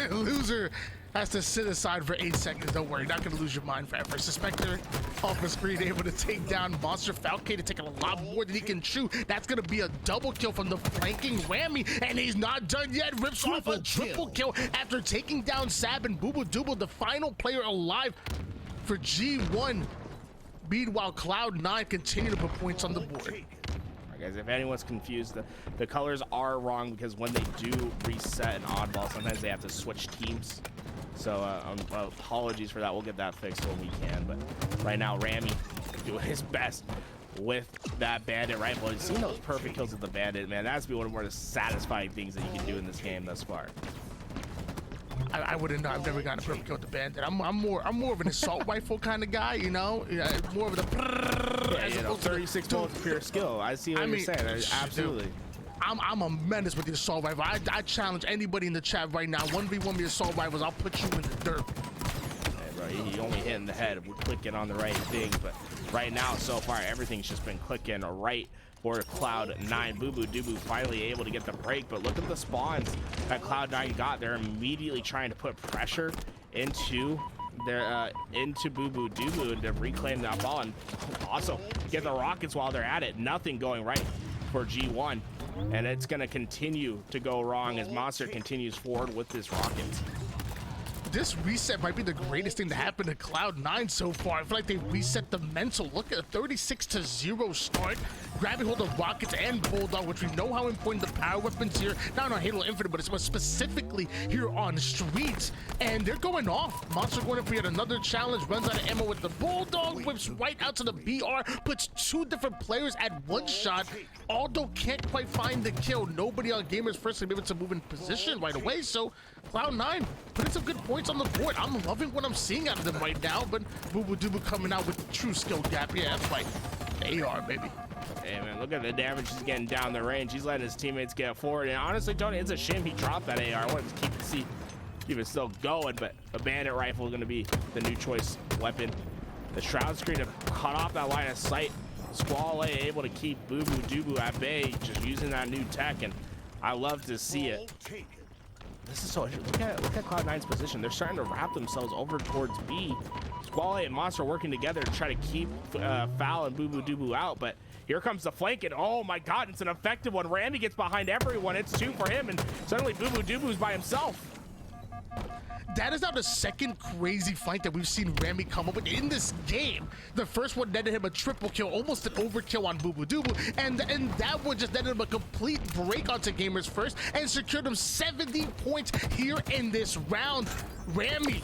Loser has to sit aside for 8 seconds. Don't worry, not gonna lose your mind forever. Suspector off the screen, able to take down Monster. Falcade to take a lot more than he can chew. That's gonna be a double kill from the flanking Rami, and he's not done yet. Rips off a triple kill after taking down Sab and Booble Dooble, the final player alive for G1. Meanwhile, Cloud9 continue to put points on the board. Right, guys, if anyone's confused, the colors are wrong because when they do reset an oddball, sometimes they have to switch teams. So apologies for that. We'll get that fixed when we can. But right now, Rami doing his best with that bandit rifle. You've seen those perfect kills with the bandit, man. That has to be one of the more satisfying things that you can do in this game thus far. I wouldn't know. I've never gotten a perfect kill with the bandit. I'm more of an assault rifle kind of guy, you know. More of the. Yeah, you know, 36 bullets pure skill. I see what you're saying. Absolutely. I'm a menace with the assault rifle. I challenge anybody in the chat right now. 1v1 the assault rifles. I'll put you in the dirt. Hey, bro, you only hitting the head. We're clicking on the right thing, but right now, so far, everything's just been clicking right for Cloud9. Boo Boo Doo Boo finally able to get the break, but look at the spawns that Cloud9 got. They're immediately trying to put pressure into their into Boo Boo Doo Boo to reclaim that ball and also get the Rockets while they're at it. Nothing going right for G1, and it's going to continue to go wrong as Monster continues forward with this Rockets. This reset might be the greatest thing to happen to Cloud9 so far. I feel like they reset the mental. Look at a 36-0 start. Grabbing hold of Rockets and Bulldog, which we know how important the power weapons here, not on Halo Infinite, but it's specifically here on streets. And they're going off. Monster going in for yet another challenge. Runs out of ammo with the Bulldog. Whips right out to the BR. Puts 2 different players at 1 shot. Aldo can't quite find the kill. Nobody on Gamers First can be able to move in position right away. So Cloud9 putting some good points on the board. I'm loving what I'm seeing out of them right now, but Boo Boo Doo Boo coming out with the true skill gap. Yeah, that's right. AR, baby. Hey, man, look at the damage he's getting down the range. He's letting his teammates get forward. And honestly, Tony, it's a shame he dropped that AR. I wanted to keep it still going, but a bandit rifle is going to be the new choice weapon. The shroud screen to cut off that line of sight. Squall able to keep Boo Boo Doo Boo at bay, just using that new tech, and I love to see it. This is so interesting. Look at Cloud9's position. They're starting to wrap themselves over towards B. Squall and Monster working together to try to keep Foul and Boo Boo Doo Boo out, but here comes the flank, and oh my god, it's an effective one. Rami gets behind everyone. It's 2 for him, and suddenly Boo Boo Doo Boo's by himself. That is now the second crazy flank that we've seen Rami come up with in this game. The first one netted him a triple kill, almost an overkill on Boo Boo Doo Boo, and that one just netted him a complete break onto Gamers First and secured him 70 points here in this round. Rami,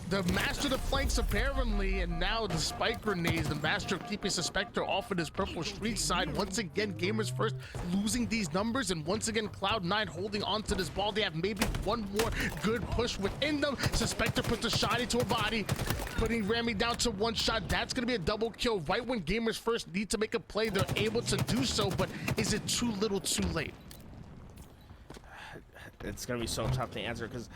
the master of the flanks apparently, and now the spike grenades, the master of keeping Suspector off of his purple street side. Once again, Gamers First losing these numbers, and once again, Cloud9 holding on to this ball. They have maybe one more good push within them. Suspector puts a shot into a body, putting Rami down to 1 shot. That's going to be a double kill. Right when Gamers First need to make a play, they're able to do so, but is it too little too late? It's going to be so tough to answer because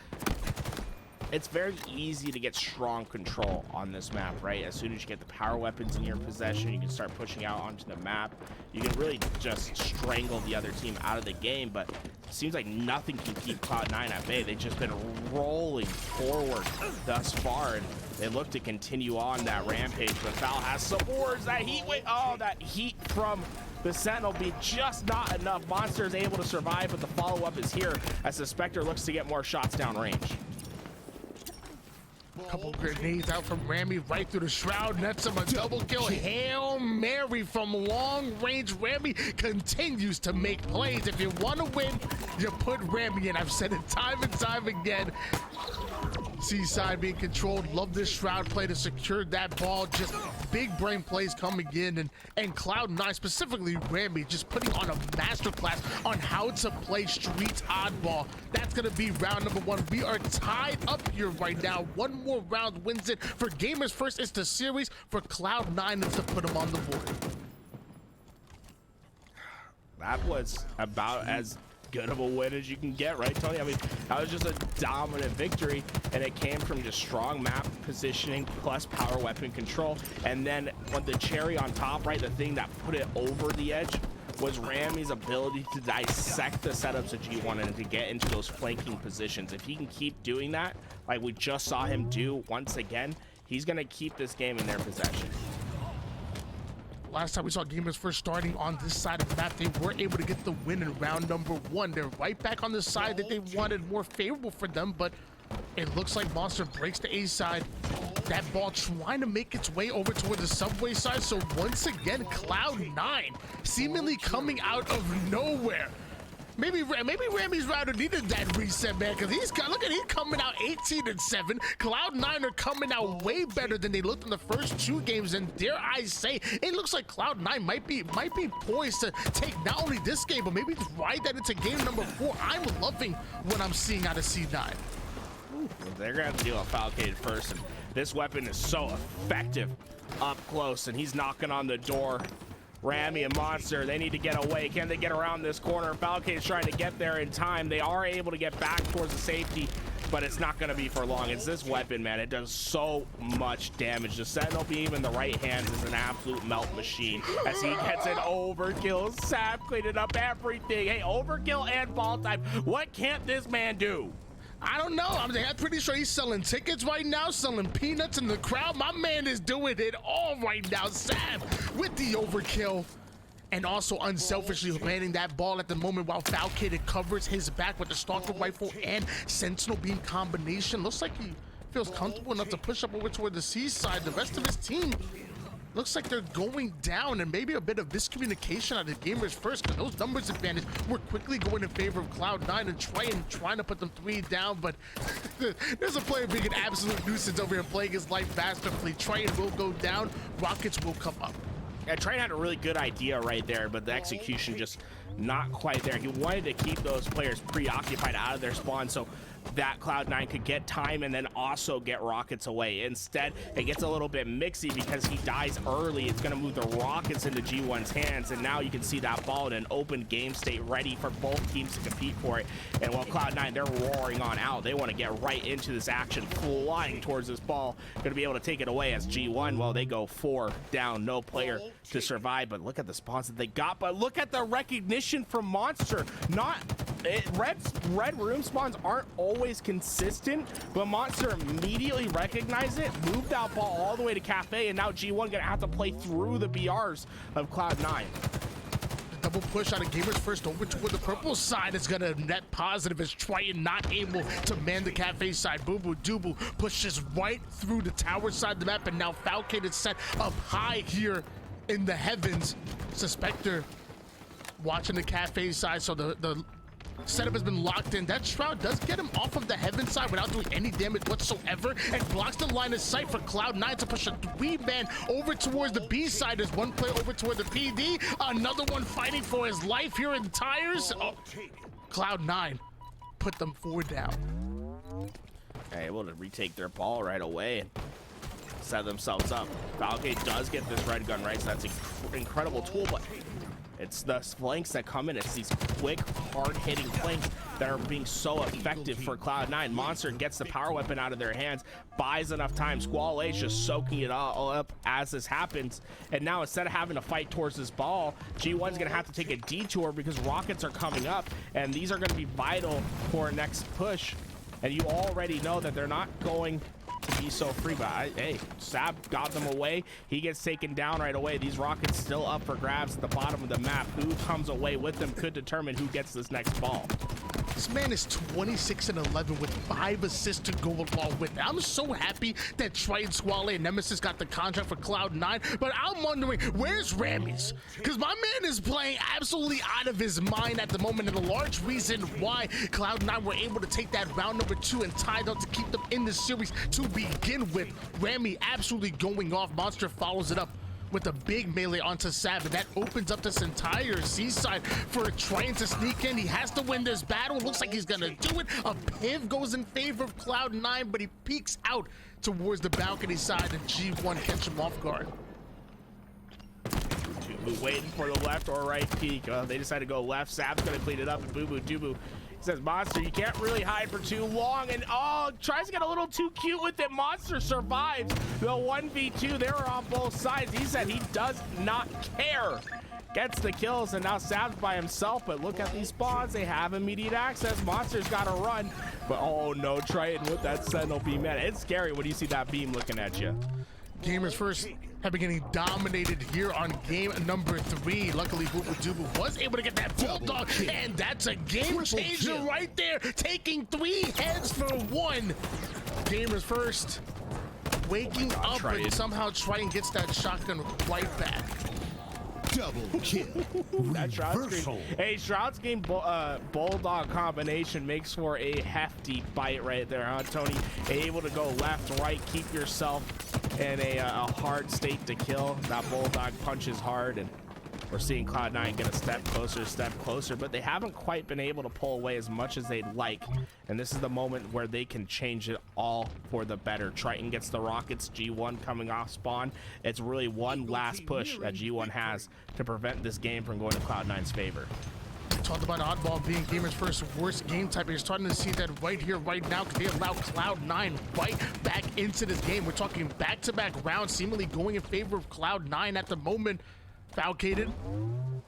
it's very easy to get strong control on this map, right? As soon as you get the power weapons in your possession, you can start pushing out onto the map. You can really just strangle the other team out of the game, but it seems like nothing can keep Cloud9 at bay. They've just been rolling forward thus far, and they look to continue on that rampage. But Val has some wars. That heat wave, oh, that heat from the Sentinel be just not enough. Monster is able to survive, but the follow-up is here as the Spectre looks to get more shots down range. Couple grenades out from Rami right through the shroud. Nets him a double kill. Hail Mary from long range. Rami continues to make plays. If you want to win, you put Rami in. I've said it time and time again. Seaside being controlled. Love this shroud play to secure that ball. Just big brain plays coming in, and Cloud9, specifically Rami, just putting on a masterclass on how to play streets oddball. That's gonna be round number 1. We are tied up here right now. One more round wins it. For Gamers First, it's the series. For Cloud9, it's to put them on the board. That was about as good of a win as you can get, right, Tony? I mean, that was just a dominant victory, and it came from just strong map positioning plus power weapon control. And then on the cherry on top, right, the thing that put it over the edge was Rami's ability to dissect the setups of G1 and to get into those flanking positions. If he can keep doing that, like we just saw him do once again, he's gonna keep this game in their possession. Last time we saw Gamers First starting on this side of the map, they were able to get the win in round number 1. They're right back on the side that they wanted, more favorable for them, but it looks like Monster breaks the A side. That ball trying to make its way over toward the subway side. So once again, Cloud9 seemingly coming out of nowhere. Maybe Rami's router needed that reset, man, because he's coming out 18-7. Cloud9 are coming out way better than they looked in the first 2 games, and dare I say, it looks like Cloud9 might be poised to take not only this game, but maybe ride that into game number 4. I'm loving what I'm seeing out of C9. They're gonna have to deal with Falcade first, and this weapon is so effective up close, and he's knocking on the door. Rami and Monster, they need to get away. Can they get around this corner? Falcade's trying to get there in time. They are able to get back towards the safety, but it's not going to be for long. It's this weapon, man. It does so much damage. The Sentinel beam in the right hands is an absolute melt machine as he gets an overkill. Sap cleaning up everything. Hey, overkill and ball time. What can't this man do? I don't know. I'm pretty sure he's selling tickets right now, selling peanuts in the crowd. My man is doing it all right now. Sam with the overkill, and also unselfishly landing that ball at the moment while Falcade covers his back with the Stalker Rifle and Sentinel Beam combination. Looks like he feels comfortable enough to push up over toward the seaside. The rest of his team looks like they're going down, and maybe a bit of miscommunication on the Gamers First, because those numbers advantage were quickly going in favor of Cloud9 and trying to put them 3 down. But there's a player being an absolute nuisance over here playing his life masterfully. Triton will go down, Rockets will come up. Yeah, Triton had a really good idea right there, but the execution just not quite there. He wanted to keep those players preoccupied out of their spawn so that Cloud9 could get time and then also get rockets away. Instead, it gets a little bit mixy because he dies early. It's going to move the rockets into G1's hands, and now you can see that ball in an open game state ready for both teams to compete for it. And while Cloud9, they're roaring on out, they want to get right into this action, flying towards this ball, going to be able to take it away as G1, well, they go 4 down, no player to survive. But look at the spawns that they got, but look at the recognition from Monster. Red room spawns aren't always consistent, but Monster immediately recognized it, moved that ball all the way to Cafe, and now G1 gonna have to play through the BRs of Cloud9. Double push out of Gamers First over toward the purple side is gonna net positive as Triton not able to man the Cafe side. Boo Boo Doobu pushes right through the tower side of the map, and now Falcade is set up high here in the heavens. Suspector watching the Cafe side, so the setup has been locked in. That shroud does get him off of the heaven side without doing any damage whatsoever, and blocks the line of sight for Cloud9 to push a 3-man over towards the B side. There's one player over toward the PD, another one fighting for his life here in tires. Oh, Cloud9 put them 4 down. Able to retake their ball right away and set themselves up. Falcade does get this red gun, right? So that's an incredible tool, but it's the flanks that come in. It's these quick, hard-hitting flanks that that are being so effective for Cloud9. Monster gets the power weapon out of their hands, buys enough time. Squall A's just soaking it all up as this happens. And now instead of having to fight towards this ball, G1's gonna have to take a detour because rockets are coming up, and these are gonna be vital for our next push. And you already know that they're not going to be so free, but hey, Sab got them away. He gets taken down right away. These rockets still up for grabs at the bottom of the map. Who comes away with them could determine who gets this next ball. This man is 26-11 with 5 assists to go along with it. I'm so happy that Triton, Squall and Nemesis got the contract for Cloud9, but I'm wondering, where's Rammies? Because my man is playing absolutely out of his mind at the moment, and a large reason why Cloud9 were able to take that round number 2 and tie it up to keep them in the series to begin with. Ramy absolutely going off. Monster follows it up with a big melee onto Sav, and that opens up this entire seaside for Triton to sneak in. He has to win this battle. Looks like he's gonna do it. A piv goes in favor of Cloud9, but he peeks out towards the balcony side, and G1 catch him off guard. Boo waiting for the left or right peek. They decide to go left. Sav's gonna clean it up, and Boo Boo Doo says, Monster, you can't really hide for too long, and tries to get a little too cute with it. Monster survives the 1v2. They were on both sides. He said he does not care. Gets the kills, and now Sav's by himself, but look at these spawns. They have immediate access. Monster's got to run, but oh no, Triton with that Sentinel beam. Man, it's scary when you see that beam looking at you. Gamers first have been getting dominated here on game number 3. Luckily, Boo Boo Doo was able to get that bulldog, and that's a game changer right there, taking 3 heads for 1. Gamers first waking up, and somehow Triton gets that shotgun right back. Double kill. That Shroud Screen. Hey, Shroud Screen Bulldog combination makes for a hefty bite right there, huh, Tony? Able to go left, right, keep yourself in a hard state to kill. That Bulldog punches hard, and we're seeing Cloud9 get a step closer, but they haven't quite been able to pull away as much as they'd like. And this is the moment where they can change it all for the better. Triton gets the rockets, G1 coming off spawn. It's really one last push that G1 has to prevent this game from going to Cloud9's favor. Talked about Oddball being Gamers First worst game type. You're starting to see that right here, right now, because they allow Cloud9 right back into this game. We're talking back-to-back rounds, seemingly going in favor of Cloud9 at the moment. Falcated,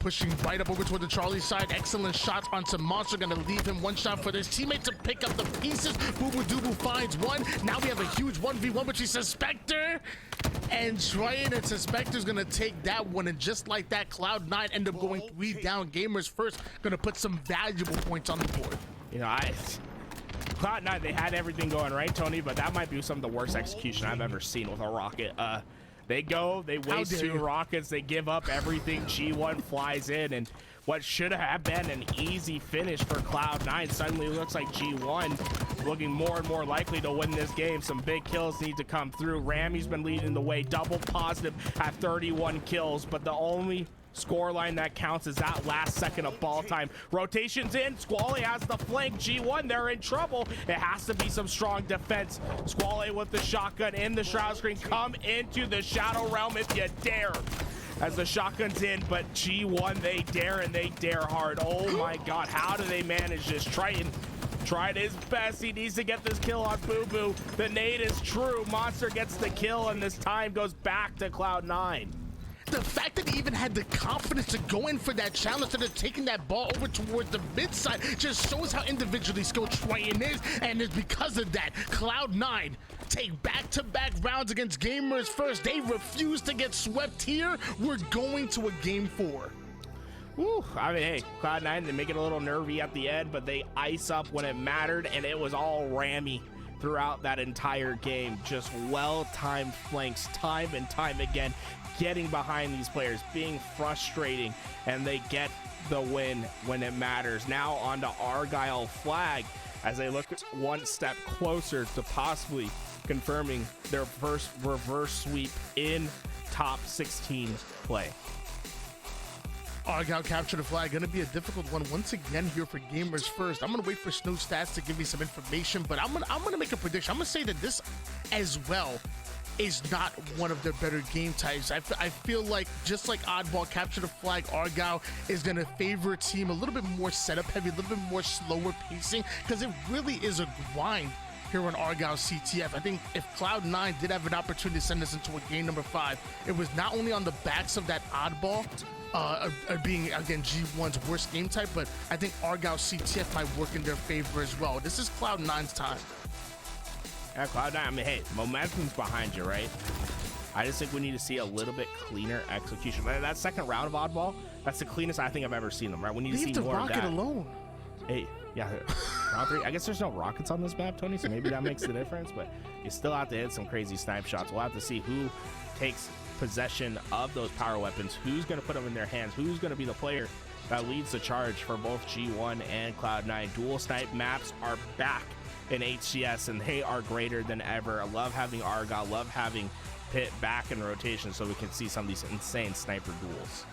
pushing right up over toward the Charlie side. Excellent shots onto Monster, gonna leave him one shot for his teammate to pick up the pieces. Boo Boo Doo finds one. Now we have a huge 1v1 between Suspector and Triton, and Suspector's gonna take that one, and just like that, Cloud9 end up going 3 down. Gamers First gonna put some valuable points on the board. You know, Cloud9, they had everything going right, Tony, but that might be some of the worst execution I've ever seen with a rocket. They go, they waste 2 rockets, they give up everything. G1 flies in, and what should have been an easy finish for Cloud9 suddenly looks like G1 looking more and more likely to win this game. Some big kills need to come through. Ramy's been leading the way, double positive at 31 kills, but the only scoreline that counts is that last second of ball time. Rotations in, Squally has the flank. G1, they're in trouble. It has to be some strong defense. Squally with the shotgun in the Shroud Screen. Come into the Shadow Realm if you dare. As the shotgun's in, but G1, they dare, and they dare hard. Oh my God, how do they manage this? Triton tried his best. He needs to get this kill on Boo Boo. The nade is true. Monster gets the kill, and this time goes back to Cloud9. The fact that he even had the confidence to go in for that challenge instead of taking that ball over towards the mid side just shows how individually skilled Triton is, and it's because of that Cloud9 take back-to-back rounds against Gamers First. They refuse to get swept here. We're going to a game 4. Woo, I mean, hey, Cloud9, they make it a little nervy at the end, but they ice up when it mattered, and it was all Ramy throughout that entire game. Just well-timed flanks time and time again, getting behind these players, being frustrating, and they get the win when it matters. Now on to Argyle flag as they look one step closer to possibly confirming their first reverse sweep in top 16 play. Argyle capture the flag. Going to be a difficult one once again here for Gamers First. I'm going to wait for Snow Stats to give me some information, but I'm gonna make a prediction. I'm going to say that this as well is not one of their better game types. I feel like just like Oddball capture the flag, Argyle is going to favor a team a little bit more setup heavy, a little bit more slower pacing, because it really is a grind here on Argyle CTF. I think if Cloud9 did have an opportunity to send us into a game number 5, it was not only on the backs of that Oddball being, again, G1's worst game type, but I think Argyle CTF might work in their favor as well. This is Cloud9's time. Yeah, Cloud9, I mean, hey, momentum's behind you, right? I just think we need to see a little bit cleaner execution. That second round of Oddball, that's the cleanest I think I've ever seen them, right? We need to see more of that. Leave the rocket alone. Hey, yeah, round 3. I guess there's no rockets on this map, Tony, so maybe that makes the difference, but you still have to hit some crazy snipe shots. We'll have to see who takes possession of those power weapons, who's going to put them in their hands, who's going to be the player that leads the charge for both G1 and Cloud9. Dual snipe maps are back in HCS, and they are greater than ever. I love having Argyle, love having Pit back in rotation so we can see some of these insane sniper duels.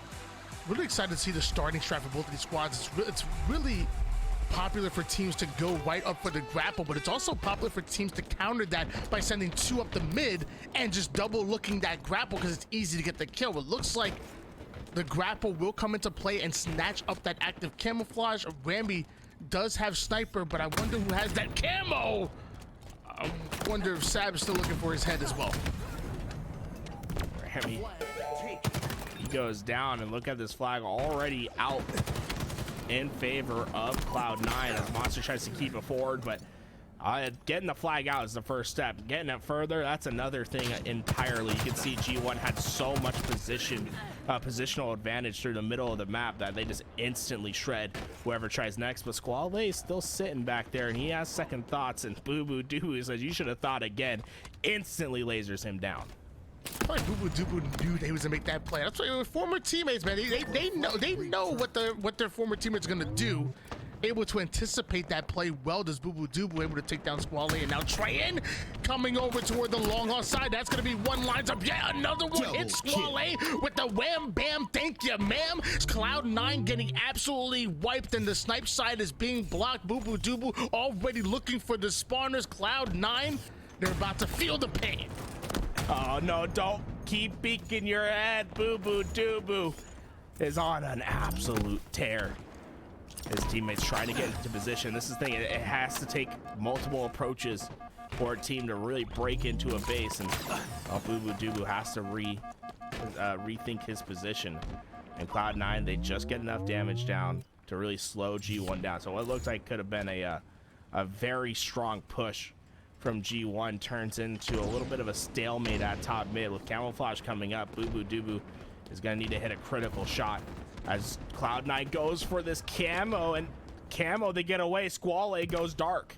Really excited to see the starting strat for both of these squads. It's really popular for teams to go right up for the grapple, but it's also popular for teams to counter that by sending 2 up the mid and just double looking that grapple because it's easy to get the kill. It looks like the grapple will come into play and snatch up that active camouflage. Rambi does have sniper, but I wonder who has that camo. I wonder if Sab's still looking for his head as well. Rambi, he goes down, and look at this flag already out in favor of Cloud9 as Monster tries to keep it forward, but getting the flag out is the first step. Getting it further, that's another thing entirely. You can see G1 had so much positional advantage through the middle of the map that they just instantly shred whoever tries next. But Squale is still sitting back there, and he has second thoughts, and Boo Boo Doo says, you should have thought again. Instantly lasers him down. Probably Boo Boo Doo knew they was gonna make that play. That's why former teammates, man, they know what their former teammates are gonna do. Able to anticipate that play well. Does Boo Boo Doo able to take down Squale, and now Trayan coming over toward the long haul side. That's gonna be one lines up. Yeah, another one hits Squale with the wham bam. Thank you, ma'am. Cloud9 getting absolutely wiped, and the snipe side is being blocked. Boo Boo Doo already looking for the spawners. Cloud9, they're about to feel the pain. Oh no, don't keep peeking your head. Boo Boo Doo is on an absolute tear. His teammates trying to get into position. This is the thing, it has to take multiple approaches for a team to really break into a base, and Boo Boo Doo has to rethink his position. And Cloud9, they just get enough damage down to really slow G1 down. So what looks like could have been a very strong push from G1 turns into a little bit of a stalemate at top mid. With camouflage coming up, Boo Boo Doo is going to need to hit a critical shot as Cloud9 goes for this camo, and they get away. Squale goes dark.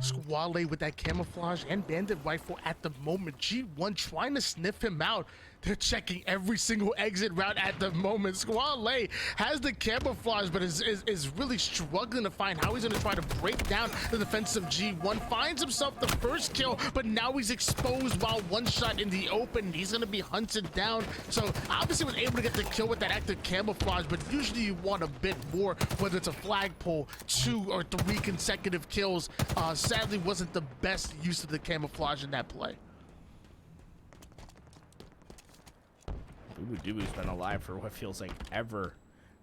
Squale with that camouflage and bandit rifle at the moment. G1 trying to sniff him out. They're checking every single exit route at the moment. Squale has the camouflage, but is really struggling to find how he's going to try to break down the defense of G1. Finds himself the first kill, but now he's exposed while one shot in the open. He's going to be hunted down. So obviously was able to get the kill with that active camouflage, but usually you want a bit more, whether it's a flagpole, 2 or 3 consecutive kills. Sadly wasn't the best use of the camouflage in that play. Boo Boo Doo's been alive for what feels like ever.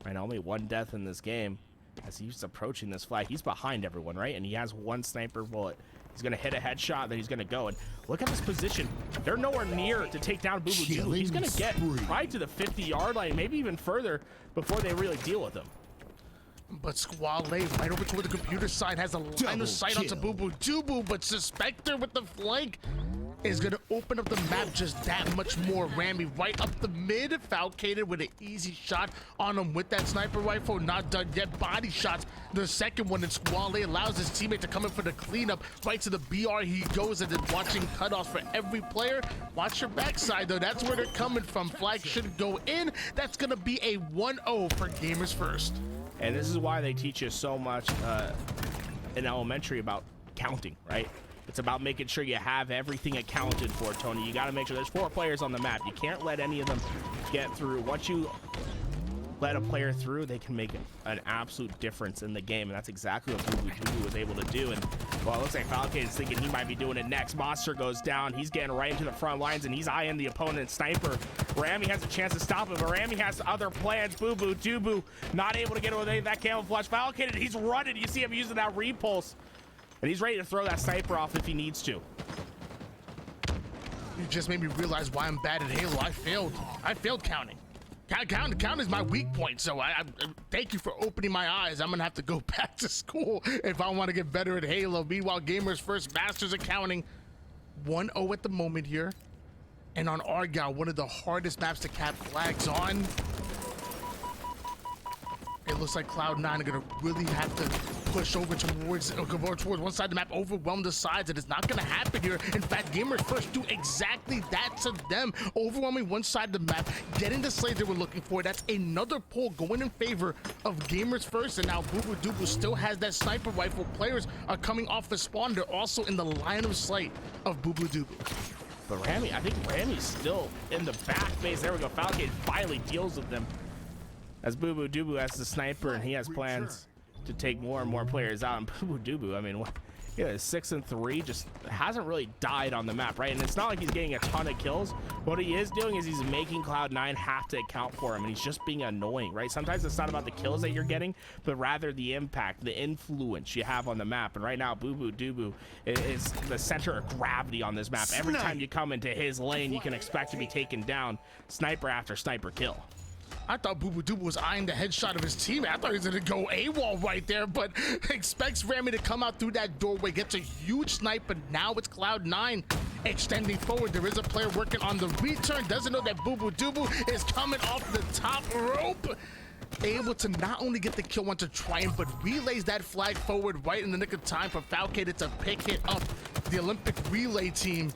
Right, only 1 death in this game as he's approaching this flag. He's behind everyone, right? And he has 1 sniper bullet. He's gonna hit a headshot, then he's gonna go. And look at this position. They're nowhere near to take down Boo Boo Doo. He's gonna get right to the 50-yard line, maybe even further before they really deal with him. But Squale right over to where the computer side has a line of sight onto Boo Boo Doo, but Suspector with the flank is going to open up the map just that much more. Rambi right up the mid, Falcated with an easy shot on him with that sniper rifle. Not done yet. Body shots. The second one, and Squale allows his teammate to come in for the cleanup. Right to the BR he goes, and then watching cutoffs for every player. Watch your backside, though. That's where they're coming from. Flag should go in. That's going to be a 1-0 for Gamers First. And this is why they teach you so much in elementary about counting, right? It's about making sure you have everything accounted for, Tony. You got to make sure there's 4 players on the map. You can't let any of them get through. Once you let a player through, they can make an absolute difference in the game, and that's exactly what Boo was able to do. And well, it looks like Falcon is thinking he might be doing it next. Monster goes down. He's getting right into the front lines, and he's eyeing the opponent. Sniper Rami has a chance to stop him, but Rami has other plans. Boo Dubu not able to get away with that camouflage. Falcon, and he's running. You see him using that repulse, and he's ready to throw that sniper off if he needs to. You just made me realize why I'm bad at Halo. I failed counting. Count is my weak point, so I thank you for opening my eyes. I'm gonna have to go back to school if I want to get better at Halo. Meanwhile, Gamers First masters accounting 1-0 at the moment here, and on Argyle, one of the hardest maps to cap flags on. It looks like Cloud9 are gonna really have to push over towards one side of the map, overwhelm the sides. It is not gonna happen here. In fact, Gamers First do exactly that to them, overwhelming one side of the map, getting the slays they were looking for. That's another pull going in favor of Gamers First, and now Boo Dubu still has that sniper rifle. Players are coming off the spawn. They're also in the line of sight of Boo Dubu. But Rami, I think Rami's still in the back base. There we go. Falcon finally deals with them, as Boo Dubu has the sniper, and he has plans to take more and more players out. And Boo Dubu, I mean, yeah, 6-3, just hasn't really died on the map, right? And it's not like he's getting a ton of kills. What he is doing is he's making Cloud9 have to account for him, and he's just being annoying, right? Sometimes it's not about the kills that you're getting, but rather the impact, the influence you have on the map. And right now, Boo Dubu is the center of gravity on this map. Every time you come into his lane, you can expect to be taken down, sniper after sniper kill. I thought Boo Dubu was eyeing the headshot of his teammate. I thought he was gonna go AWOL right there, but expects Rami to come out through that doorway, gets a huge sniper. Now it's Cloud9 extending forward. There is a player working on the return. Doesn't know that Boo Dubu is coming off the top rope. Able to not only get the kill onto Triumph, but relays that flag forward right in the nick of time for Falcon to pick it up. The Olympic relay team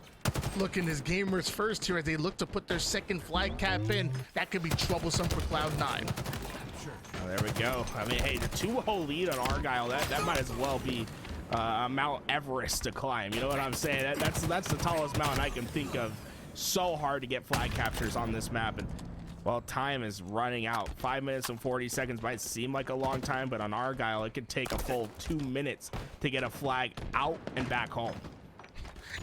looking as Gamers First here as they look to put their second flag cap in. That could be troublesome for Cloud9. Oh, there we go. I mean, hey, the 2-0 lead on Argyle, that might as well be Mount Everest to climb. You know what I'm saying? That's the tallest mountain I can think of. So hard to get flag captures on this map. And well, time is running out. 5 minutes and 40 seconds might seem like a long time, but on Argyle, it could take a full 2 minutes to get a flag out and back home.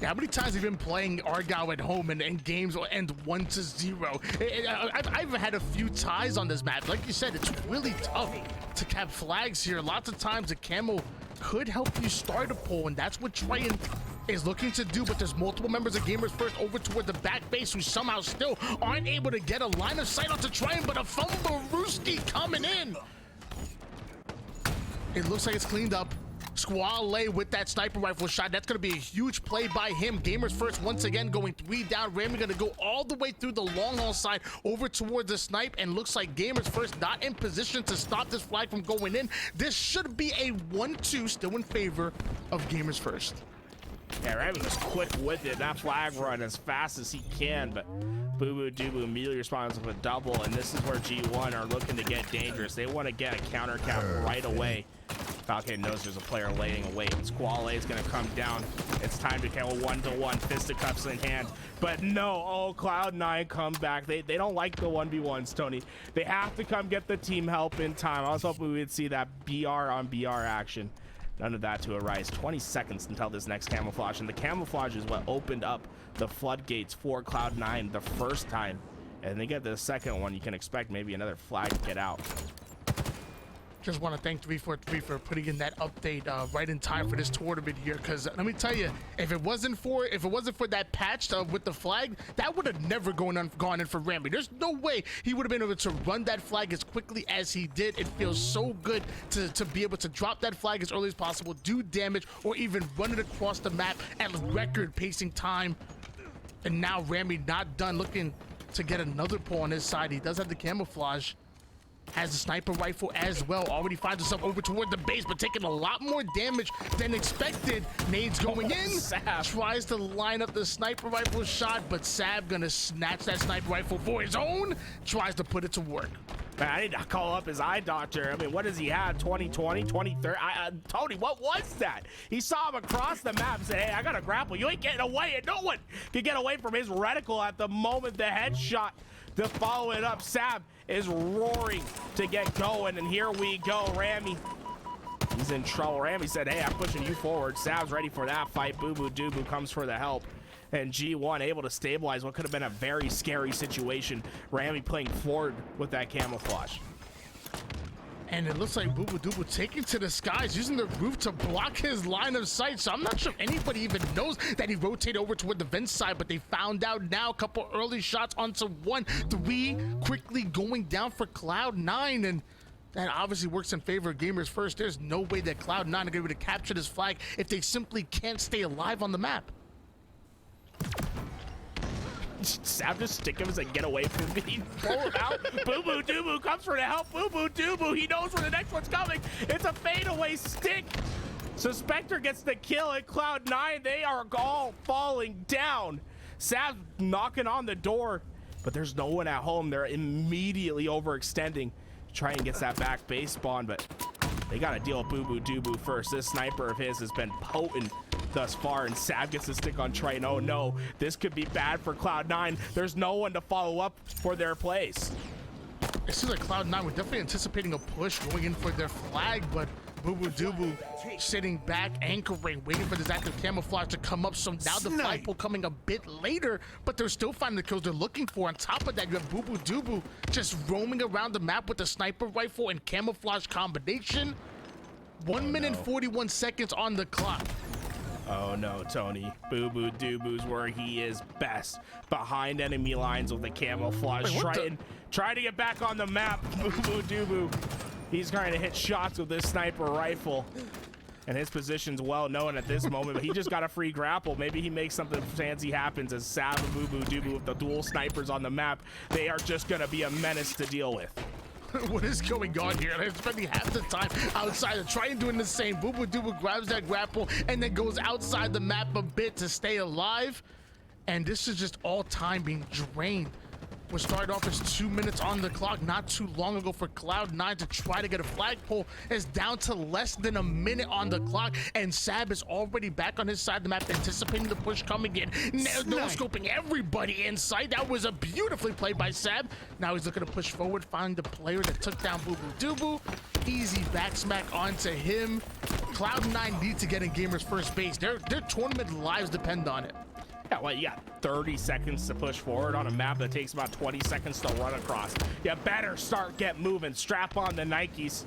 Yeah, how many times have you been playing Argyle at home and games will end 1-0? I've had a few ties on this map. Like you said, it's really tough to cap flags here. Lots of times the camo could help you start a pull, and that's what Triumph is looking to do, but there's multiple members of Gamers First over toward the back base who somehow still aren't able to get a line of sight onto Triumph, but a fumble Rooski coming in. It looks like it's cleaned up. Squall with that sniper rifle shot. That's going to be a huge play by him. Gamers First once again going 3 down. Rami going to go all the way through the long haul side over towards the snipe, and looks like Gamers First not in position to stop this flag from going in. This should be a 1-2 still in favor of Gamers First. Yeah, Rami was quick with it. That flag run as fast as he can, but Boo Dubu immediately responds with a double, and this is where G1 are looking to get dangerous. They want to get a counter cap right away. Falcon knows there's a player laying away. Squall is going to come down. It's time to kill 1-to-1, fisticuffs in hand. But no, oh, Cloud9 come back. They don't like the 1v1s, Tony. They have to come get the team help in time. I was hoping we would see that BR on BR action. None of that to arise. 20 seconds until this next camouflage, and the camouflage is what opened up the floodgates for Cloud9 the first time. And they get the second one, you can expect maybe another flag to get out. Just want to thank 343 for putting in that update right in time for this tournament here, because let me tell you, if it wasn't for that patch with the flag, that would have never gone in for Rami. There's no way he would have been able to run that flag as quickly as he did. It feels so good to be able to drop that flag as early as possible, do damage, or even run it across the map at record pacing time. And now Rami not done, looking to get another pull on his side. He does have the camouflage. Has a sniper rifle as well. Already finds himself over toward the base, but taking a lot more damage than expected. Nades going in. Sab tries to line up the sniper rifle shot, but Sab gonna snatch that sniper rifle for his own. Tries to put it to work. Man, I need to call up his eye doctor. I mean, what does he have? 2020, 2030? Tony, what was that? He saw him across the map and said, hey, I got a grapple. You ain't getting away. And no one can get away from his reticle at the moment the headshot to follow it up. Sab is roaring to get going, and here we go. Rami, he's in trouble. Rami said, hey, I'm pushing you forward. Sab's ready for that fight. Boo Boo Doo Boo comes for the help. And G1 able to stabilize what could have been a very scary situation. Rami playing forward with that camouflage. And it looks like Boo Boo Doo Boo taking to the skies, using the roof to block his line of sight. So I'm not sure if anybody even knows that he rotated over toward the vent side, but they found out now. A couple early shots onto 1-3, quickly going down for Cloud9. And that obviously works in favor of Gamers First. There's no way that Cloud9 are going to be able to capture this flag if they simply can't stay alive on the map. Sab just stick him and get away from me. Pull him out. Boo Boo Doo Boo comes for the help. Boo Boo Doo Boo, he knows where the next one's coming. It's a fadeaway stick. Suspector gets the kill at Cloud9. They are all falling down. Sab's knocking on the door, but there's no one at home. They're immediately overextending. Trying gets that back base spawn, but they got to deal with Boo Boo Doo Boo first. This sniper of his has been potent thus far, and Sab gets the stick on Triton. Oh no, this could be bad for Cloud9. There's no one to follow up for their place. It seems like Cloud9 were definitely anticipating a push going in for their flag, but Boo Boo Doo Boo sitting back, anchoring, waiting for this active camouflage to come up. So now the flagpole coming a bit later, but they're still finding the kills they're looking for. On top of that, you have Boo Boo Doo Boo just roaming around the map with the sniper rifle and camouflage combination. 1 minute 41 seconds on the clock. Oh no, Tony. Boo Boo Doo Boo's where he is best. Behind enemy lines with the camouflage. Trying to get back on the map. Boo Boo Doo Boo. He's trying to hit shots with this sniper rifle. And his position's well known at this moment, but he just got a free grapple. Maybe he makes something fancy happens as Sab and Boo Boo Doo Boo with the dual snipers on the map. They are just gonna be a menace to deal with. What is going on here? They're spending half the time outside of trying doing the same. Boo Boo Doo Boo grabs that grapple and then goes outside the map a bit to stay alive. And this is just all time being drained. What started off as 2 minutes on the clock not too long ago for Cloud9 to try to get a flagpole is down to less than a minute on the clock, and Sab is already back on his side of the map, anticipating the push coming in. No scoping everybody in sight. That was a beautifully played by Sab. Now he's looking to push forward, find the player that took down Boo Boo Doo Boo. Easy back smack onto him. Cloud9 need to get in Gamers First base. Their tournament lives depend on it. Yeah, well, you got 30 seconds to push forward on a map that takes about 20 seconds to run across. You better get moving. Strap on the Nikes.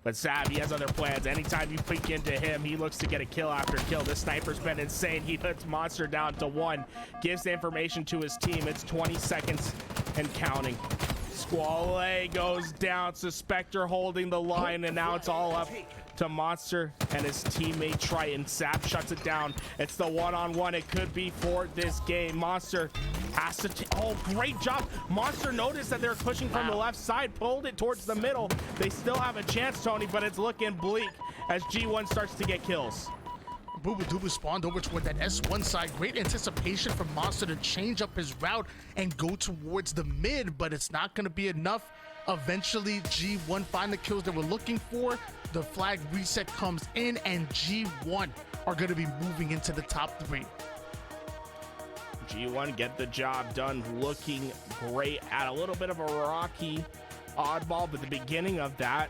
But Sab, he has other plans. Anytime you peek into him, he looks to get a kill after kill. This sniper's been insane. He puts Monster down to 1. Gives the information to his team. It's 20 seconds and counting. Squall goes down. Suspector holding the line, and now it's all up to Monster and his teammate Triton. Sab shuts it down. It's the one-on-one it could be for this game. Monster has to oh, great job. Monster noticed that they're pushing from the left side, pulled it towards the middle. They still have a chance, Tony, but it's looking bleak as G1 starts to get kills. Boo Boo Doo Boo spawned over toward that S1 side. Great anticipation for Monster to change up his route and go towards the mid, but it's not going to be enough. Eventually, G1 find the kills they were looking for. The flag reset comes in, and G1 are going to be moving into the top 3. G1 get the job done, looking great at a little bit of a rocky oddball, but the beginning of that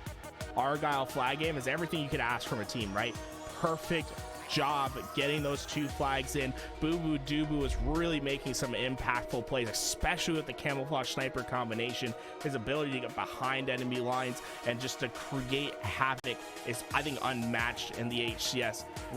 Argyle flag game is everything you could ask from a team, right? Perfect job getting those 2 flags in. Boo Boo Doo Boo is really making some impactful plays, especially with the camouflage sniper combination. His ability to get behind enemy lines and just to create havoc is, I think, unmatched in the HCS.